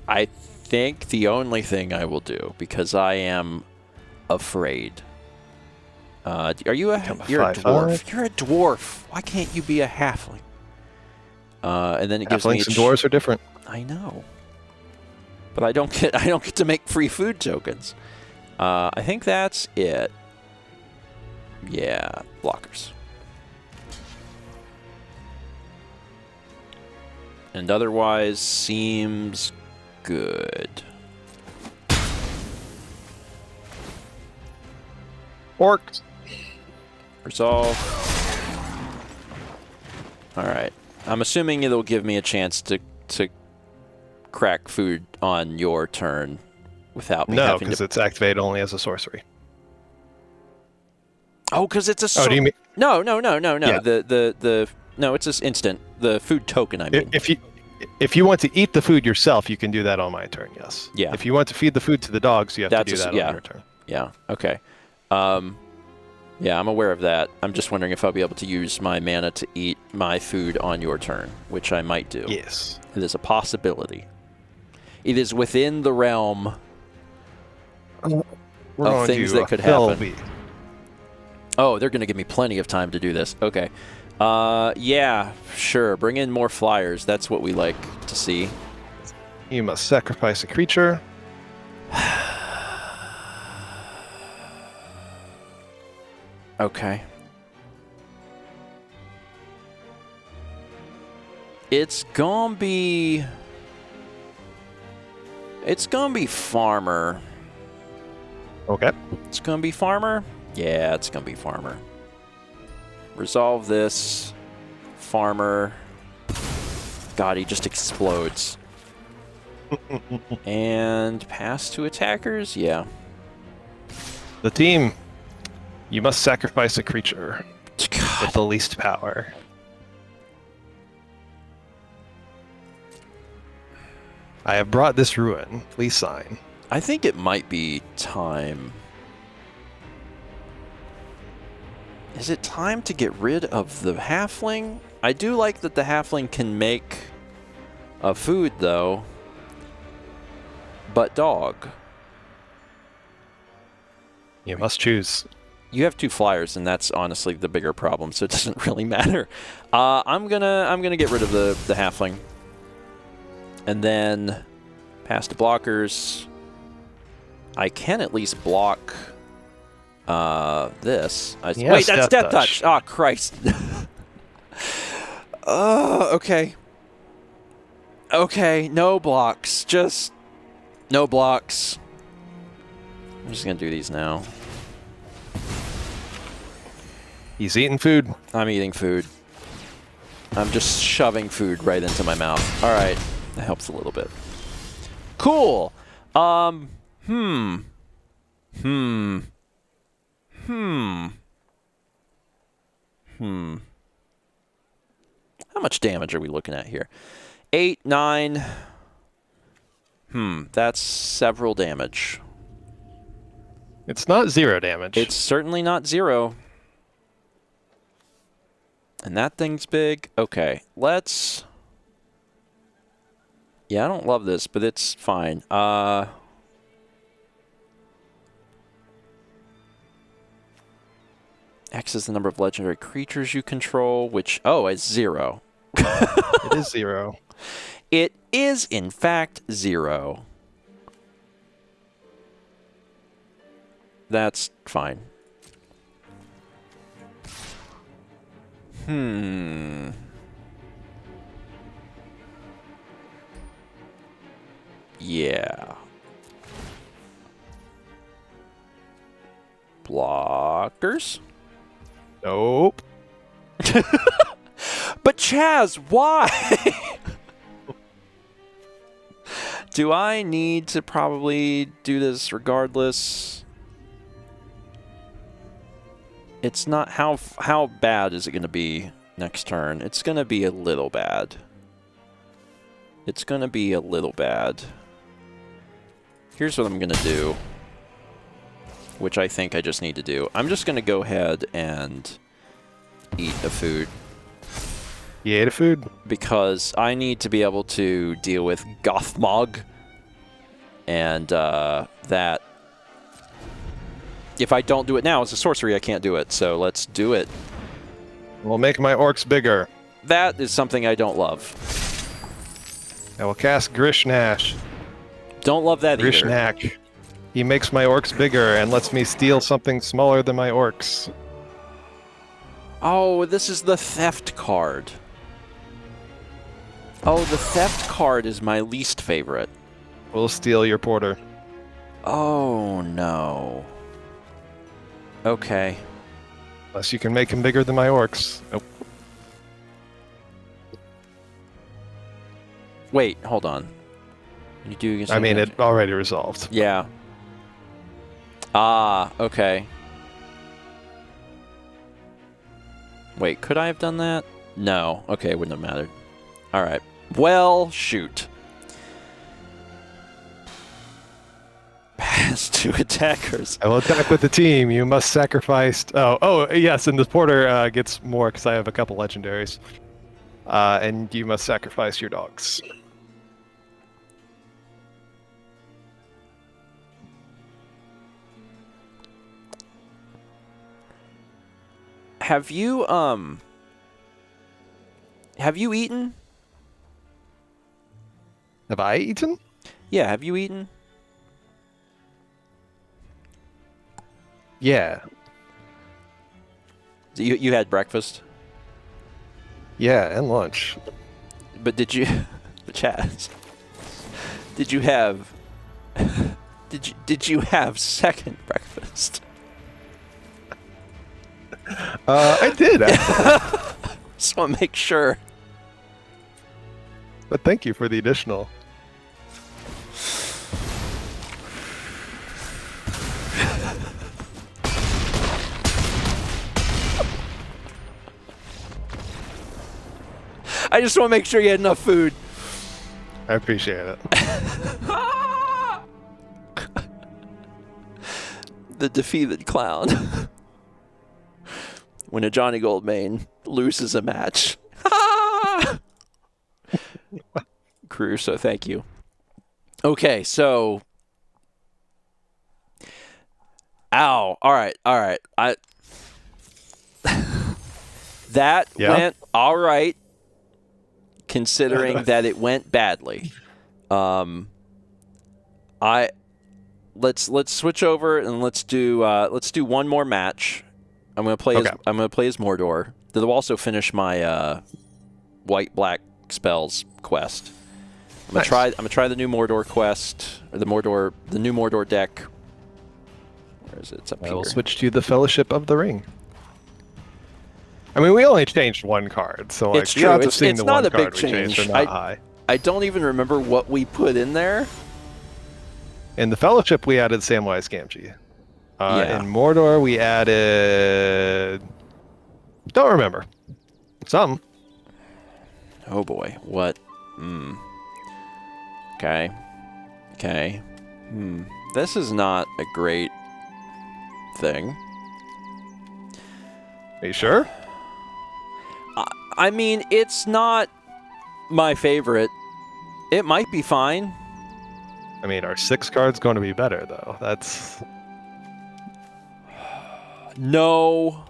I think the only thing I will do, because I am afraid. Are you a... You're a dwarf. You're a dwarf. Why can't you be a halfling? And then it gives me... Halflings and dwarves are different. I know. But I don't get to make free food tokens. I think that's it. Yeah, blockers. And otherwise seems good. Orcs. Resolve. All right. I'm assuming it'll give me a chance to crack food on your turn without me having to... No, because it's activated only as a sorcery. Oh, because it's a... Oh, do you mean... No. Yeah. No, it's just instant. The food token, I mean. If you want to eat the food yourself, you can do that on my turn, yes. Yeah. If you want to feed the food to the dogs, you have to do that on your turn. Yeah, okay. Yeah, I'm aware of that. I'm just wondering if I'll be able to use my mana to eat my food on your turn, which I might do. Yes. It is a possibility. It is within the realm of things that could happen. Oh, they're going to give me plenty of time to do this. Okay. Yeah, sure. Bring in more flyers. That's what we like to see. You must sacrifice a creature. Okay. It's gonna be farmer. Okay. It's gonna be farmer? Yeah, it's gonna be farmer. Resolve this. Farmer. God, he just explodes. And pass to attackers? Yeah. The team. You must sacrifice a creature God. with the least power. I have brought this ruin. Please sign. I think it might be time. Is it time to get rid of the halfling? I do like that the halfling can make a food, though. But dog. You must choose. You have 2 flyers, and that's honestly the bigger problem, so it doesn't really matter. I'm gonna get rid of the halfling. And then pass to blockers. I can at least block this. Yes, wait, that's Death Touch. Oh, Christ. Okay. Okay, no blocks. Just no blocks. I'm just gonna do these now. He's eating food. I'm eating food. I'm just shoving food right into my mouth. All right, that helps a little bit. Cool. How much damage are we looking at here? 8, 9. That's several damage. It's not 0 damage. It's certainly not 0. And that thing's big. Okay, let's... Yeah, I don't love this, but it's fine. X is the number of legendary creatures you control, which... Oh, it's 0. It is 0. It is, in fact, 0. That's fine. Yeah. attackers. Nope. But Chaz, why? Do I need to probably do this regardless? It's not... How bad is it going to be next turn? It's going to be a little bad. It's going to be a little bad. Here's what I'm going to do, which I think I just need to do. I'm just going to go ahead and eat a food. You ate a food? Because I need to be able to deal with Gothmog. And that... If I don't do it now, it's a sorcery, I can't do it. So let's do it. We'll make my orcs bigger. That is something I don't love. I will cast Grishnash. Don't love that either. Grishnak. He makes my orcs bigger and lets me steal something smaller than my orcs. Oh, this is the theft card. Oh, the theft card is my least favorite. We'll steal your porter. Oh, no. Okay. Unless you can make him bigger than my orcs. Nope. Wait, hold on. You do against I mean, it already resolved. Yeah. Ah, okay. Wait, could I have done that? No. Okay, it wouldn't have mattered. All right. Well, shoot. Pass to attackers. I will attack with the team. You must sacrifice... Oh, yes, and the porter gets more because I have a couple legendaries. And you must sacrifice your dogs. Have you eaten? Have I eaten? Yeah, have you eaten? Yeah. You had breakfast? Yeah, and lunch. But did you... Chaz, did you have... Did you have second breakfast? I did, actually. Just want to make sure. But thank you for the additional. I just want to make sure you had enough food. I appreciate it. The defeated clown. When a Johnny Goldmane loses a match. Caruso, thank you. Okay, so... Ow. All right. That went all right, considering that it went badly. Let's switch over and let's do one more match. I'm gonna play as Mordor. That'll also finish my white black spells quest. I'm gonna try the new Mordor quest, or the new Mordor deck. Where is it? It's up here. I will switch to the Fellowship of the Ring. I mean, we only changed one card, so like, it's the true. odds of seeing It's the not one a big card we changed change. are not high. I don't even remember what we put in there. In the Fellowship, we added Samwise Gamgee. Yeah. In Mordor, we added... Don't remember. Some. Oh boy, what? Okay. This is not a great thing. Are you sure? I mean, it's not my favorite. It might be fine. I mean, our 6 card's going to be better, though. That's... No.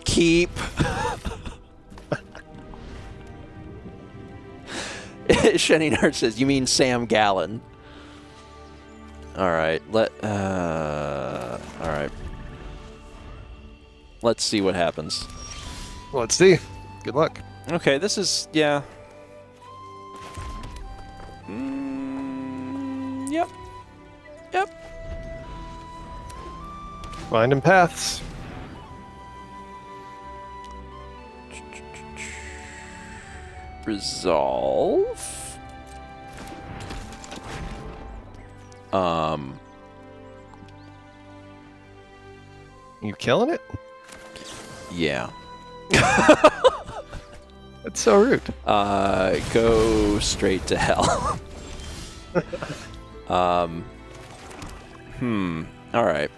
Keep. Shenny Nerd says, you mean Sam Gallon. Alright, alright. Let's see what happens. Let's see. Good luck. Okay, this is, yeah. Yep. Finding paths. Resolve. You killing it? Yeah. That's so rude. Go straight to hell. All right.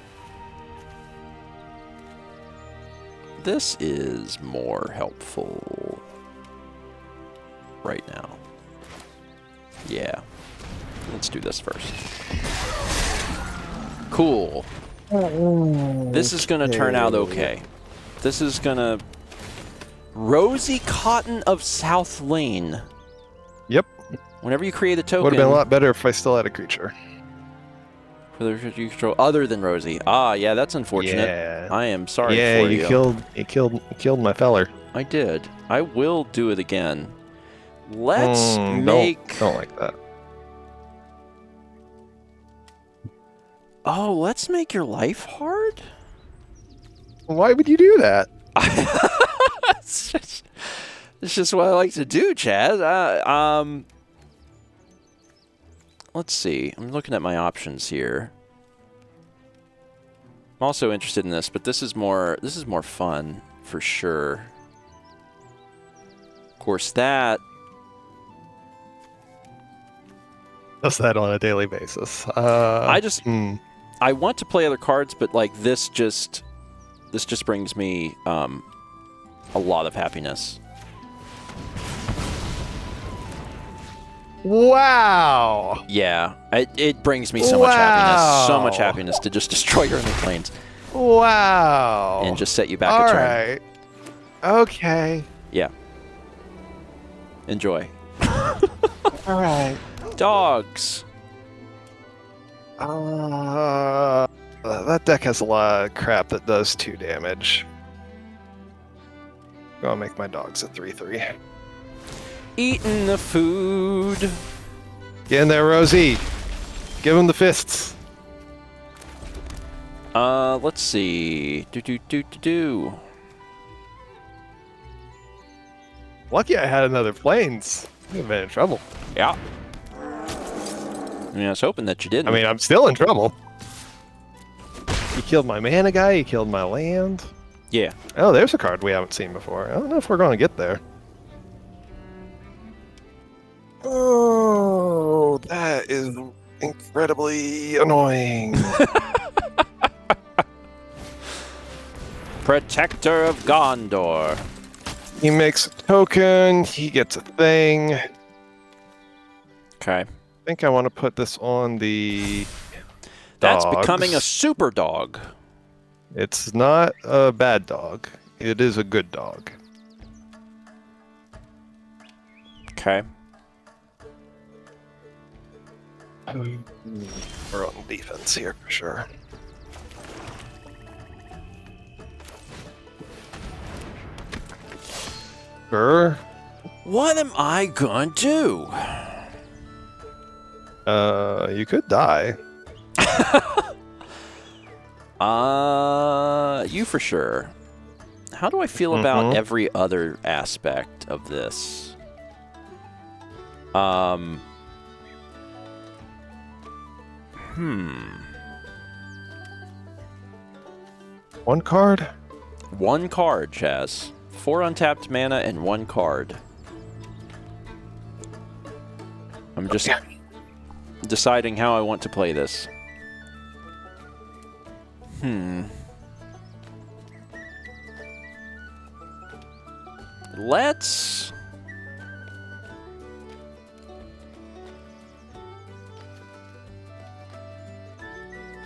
This is more helpful right now. Yeah. Let's do this first. Cool. This is going to turn out okay. This is going to... Rosy Cotton of South Lane. Yep. Whenever you create a token... Would have been a lot better if I still had a creature. For the creature you control other than Rosie. Ah, yeah, that's unfortunate. Yeah. I am sorry Yeah, for you. you killed my feller. I did. I will do it again. Let's make... Don't like that. Oh, let's make your life hard? Why would you do that? it's just what I like to do, Chaz. Let's see. I'm looking at my options here. I'm also interested in this, but this is more fun for sure. Of course, that Does that on a daily basis. I want to play other cards, but like this just brings me a lot of happiness. Wow. Yeah, it brings me so much happiness. So much happiness to just destroy your enemy planes. Wow. And just set you back All a turn. right. Okay. Yeah. Enjoy. All right. Dogs. That deck has a lot of crap that does 2 damage. Gonna make my dogs a 3/3. Eating the food. Get in there, Rosie. Give him the fists. Let's see. Do. Lucky I had another planes. I'd have been in trouble. Yeah. I mean, I was hoping that you didn't. I mean, I'm still in trouble. You killed my mana guy, you killed my land. Yeah. Oh, there's a card we haven't seen before. I don't know if we're going to get there. Oh, that is incredibly annoying. Protector of Gondor. He makes a token, he gets a thing. Okay. I think I want to put this on the That's dogs. becoming a super dog. It's not a bad dog. It is a good dog. Okay. We're on defense here for sure. Sure. What am I gonna do? You could die. You for sure. How do I feel about every other aspect of this? One card? One card, Chaz. 4 untapped mana and 1 card. I'm just deciding how I want to play this. Let's...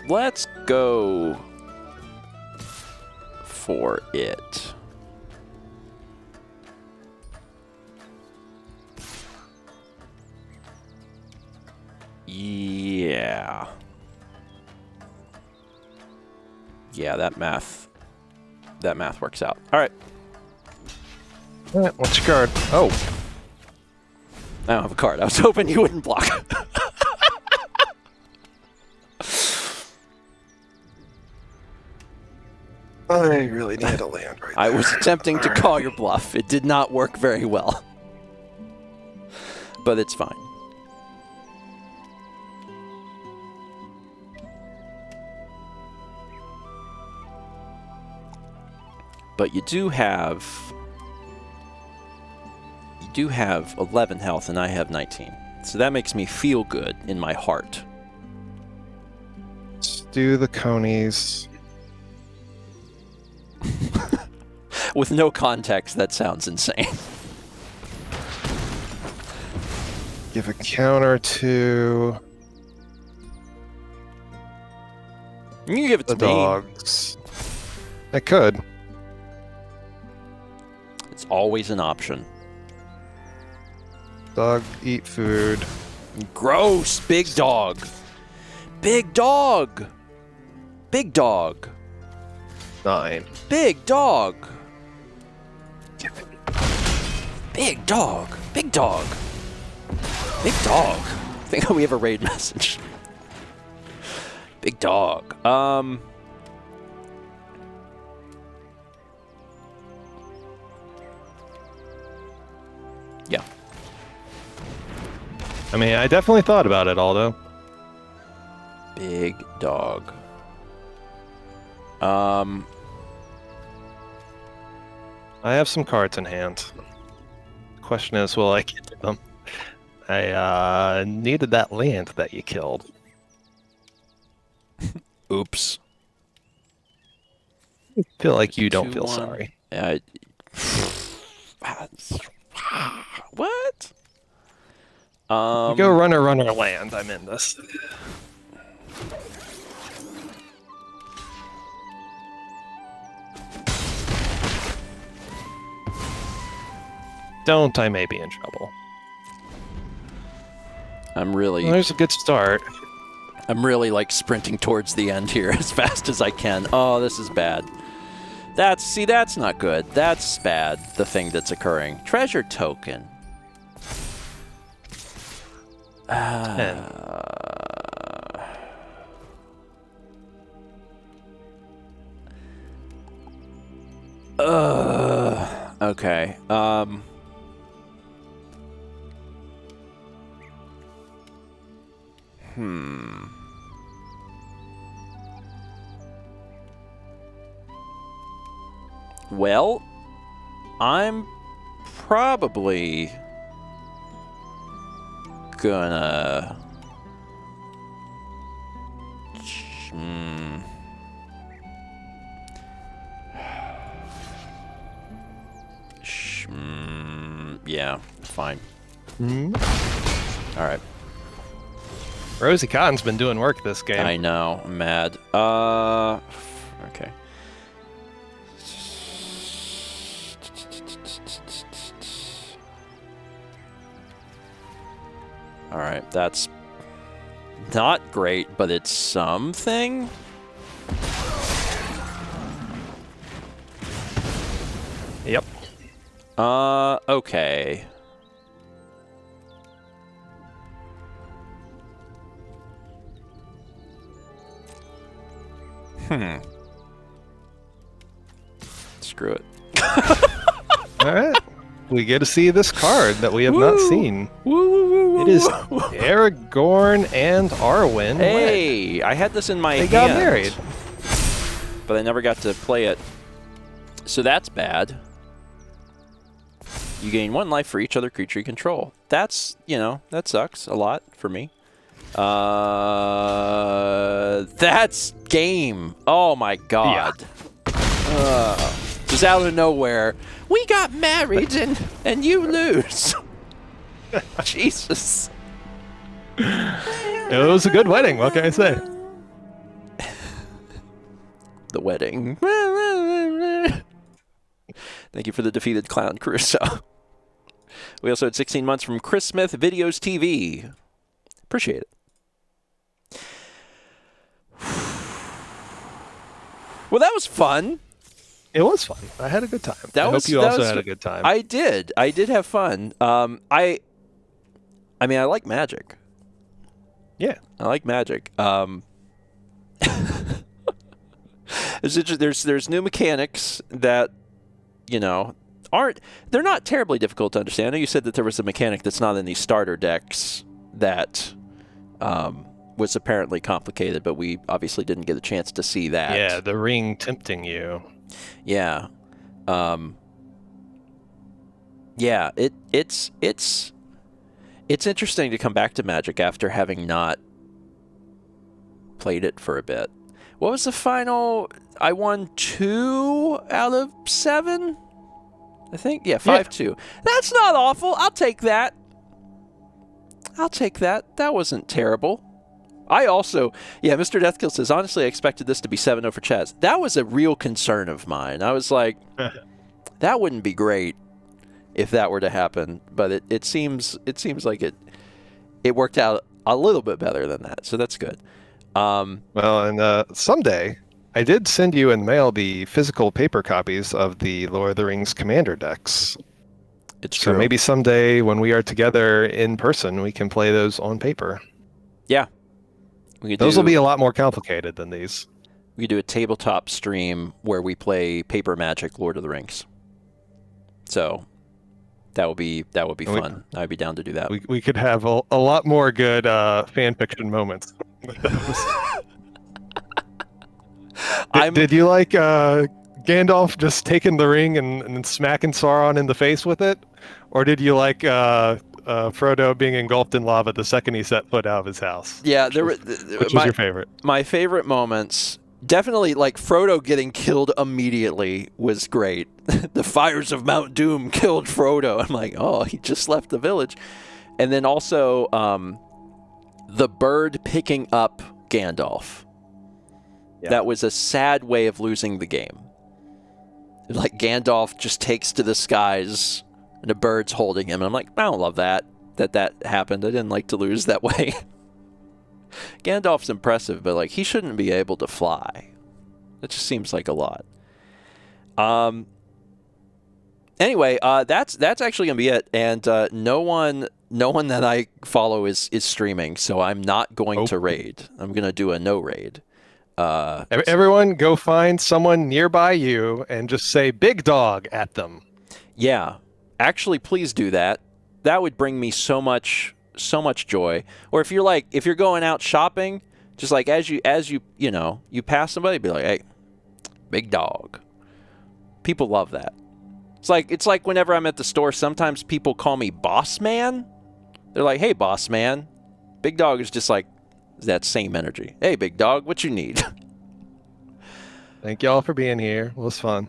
Let's go for it. Yeah. Yeah, that math works out. All right. What's your card? Oh. I don't have a card. I was hoping you wouldn't block. I really need a land right I there. was attempting to call your bluff. It did not work very well. But it's fine. But you do have 11 health and I have 19. So that makes me feel good in my heart. Let's do the conies. With no context, that sounds insane. Give a counter to You can give it to the me. dogs. I could. It's always an option. Dog, eat food. Gross. Big dog. Big dog. Big dog. 9. Big dog. Big dog. Big dog. Big dog. I think we have a raid message. Big dog. Yeah. I mean, I definitely thought about it, Aldo. Big dog. I have some cards in hand. Question is, will I get them? I needed that land that you killed. Oops. Feel like you don't feel 2-1. sorry. What? You go runner land. I'm in this. Don't, I may be in trouble. I'm really Well, there's a good start. like sprinting towards the end here as fast as I can. Oh, this is bad. That's not good. That's bad, the thing that's occurring. Treasure token. 10. Okay. Well, I'm probably gonna... Yeah, fine. All right. Rosie Cotton's been doing work this game. I know. I'm mad. Okay. All right. That's not great, but it's something. Yep. Okay. Screw it. All right. We get to see this card that we have not seen. It is Aragorn and Arwen. Hey, I had this in my hand. They got married. But I never got to play it. So that's bad. You gain 1 life for each other creature you control. That's, that sucks a lot for me. That's game. Oh my god. Yeah. Just out of nowhere. We got married and you lose. Jesus. It was a good wedding. What can I say? The wedding. Thank you for the defeated clown, Crusoe. We also had 16 months from Chris Smith, Videos TV. Appreciate it. Well, that was fun. It was fun. I had a good time. I hope you also had a good time. I did. I did have fun. I mean, I like Magic. Yeah. I like Magic. There's new mechanics that, you know, they're not terribly difficult to understand. I know you said that there was a mechanic that's not in these starter decks that was apparently complicated, but we obviously didn't get a chance to see that. Yeah, the ring tempting you. Yeah. Yeah, it's interesting to come back to Magic after having not played it for a bit. What was the final? I won 2 out of 7, I think. Yeah, 5-2. That's not awful. I'll take that. That wasn't terrible. I also, Mr. Deathkill says, honestly, I expected this to be 7-0 for Chaz. That was a real concern of mine. I was like, that wouldn't be great if that were to happen, but it seems like it worked out a little bit better than that, so that's good. Well, and someday I did send you in the mail the physical paper copies of the Lord of the Rings Commander decks. It's true. So maybe someday when we are together in person, we can play those on paper. Yeah. Those will be a lot more complicated than these. We could do a tabletop stream where we play Paper Magic Lord of the Rings. So that would be fun. I'd be down to do that. We could have a lot more good fan fiction moments. Did you like Gandalf just taking the ring and smacking Sauron in the face with it? Or did you like Frodo being engulfed in lava the second he set foot out of his house? Yeah, which was your favorite? My favorite moments, definitely like Frodo getting killed immediately was great. The fires of Mount Doom killed Frodo. I'm like, oh, he just left the village. And then also the bird picking up Gandalf. Yeah. That was a sad way of losing the game. Like Gandalf just takes to the skies and a bird's holding him. And I'm like, I don't love that happened. I didn't like to lose that way. Gandalf's impressive, but like he shouldn't be able to fly. That just seems like a lot. Anyway, that's actually gonna be it. And no one that I follow is streaming, so I'm not going to raid. I'm gonna do a no raid. Everyone go find someone nearby you and just say big dog at them. Yeah. Actually, please do that. That would bring me so much joy. Or if you're going out shopping, just like as you you pass somebody, be like, hey, big dog. People love that. It's like whenever I'm at the store, sometimes people call me boss man. They're like, hey, boss man. Big dog is just like that same energy. Hey, big dog, what you need? Thank y'all for being here. It was fun.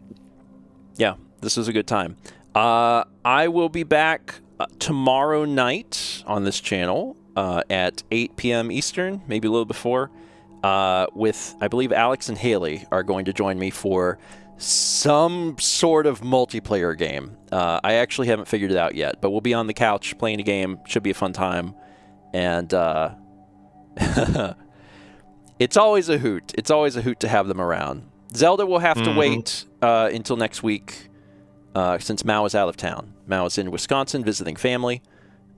Yeah, this was a good time. I will be back tomorrow night on this channel at 8 p.m. Eastern, maybe a little before, with, I believe, Alex and Haley are going to join me for some sort of multiplayer game. I actually haven't figured it out yet, but we'll be on the couch playing a game. Should be a fun time. And it's always a hoot. It's always a hoot to have them around. Zelda will have to wait until next week since Mao is out of town. Mao is in Wisconsin visiting family.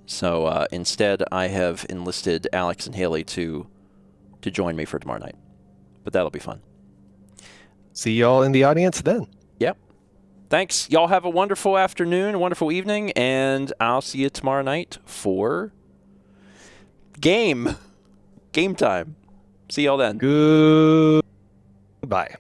So instead, I have enlisted Alex and Haley to join me for tomorrow night. But that'll be fun. See y'all in the audience then. Yep. Thanks. Y'all have a wonderful afternoon, a wonderful evening, and I'll see you tomorrow night for game time. See y'all then. Goodbye.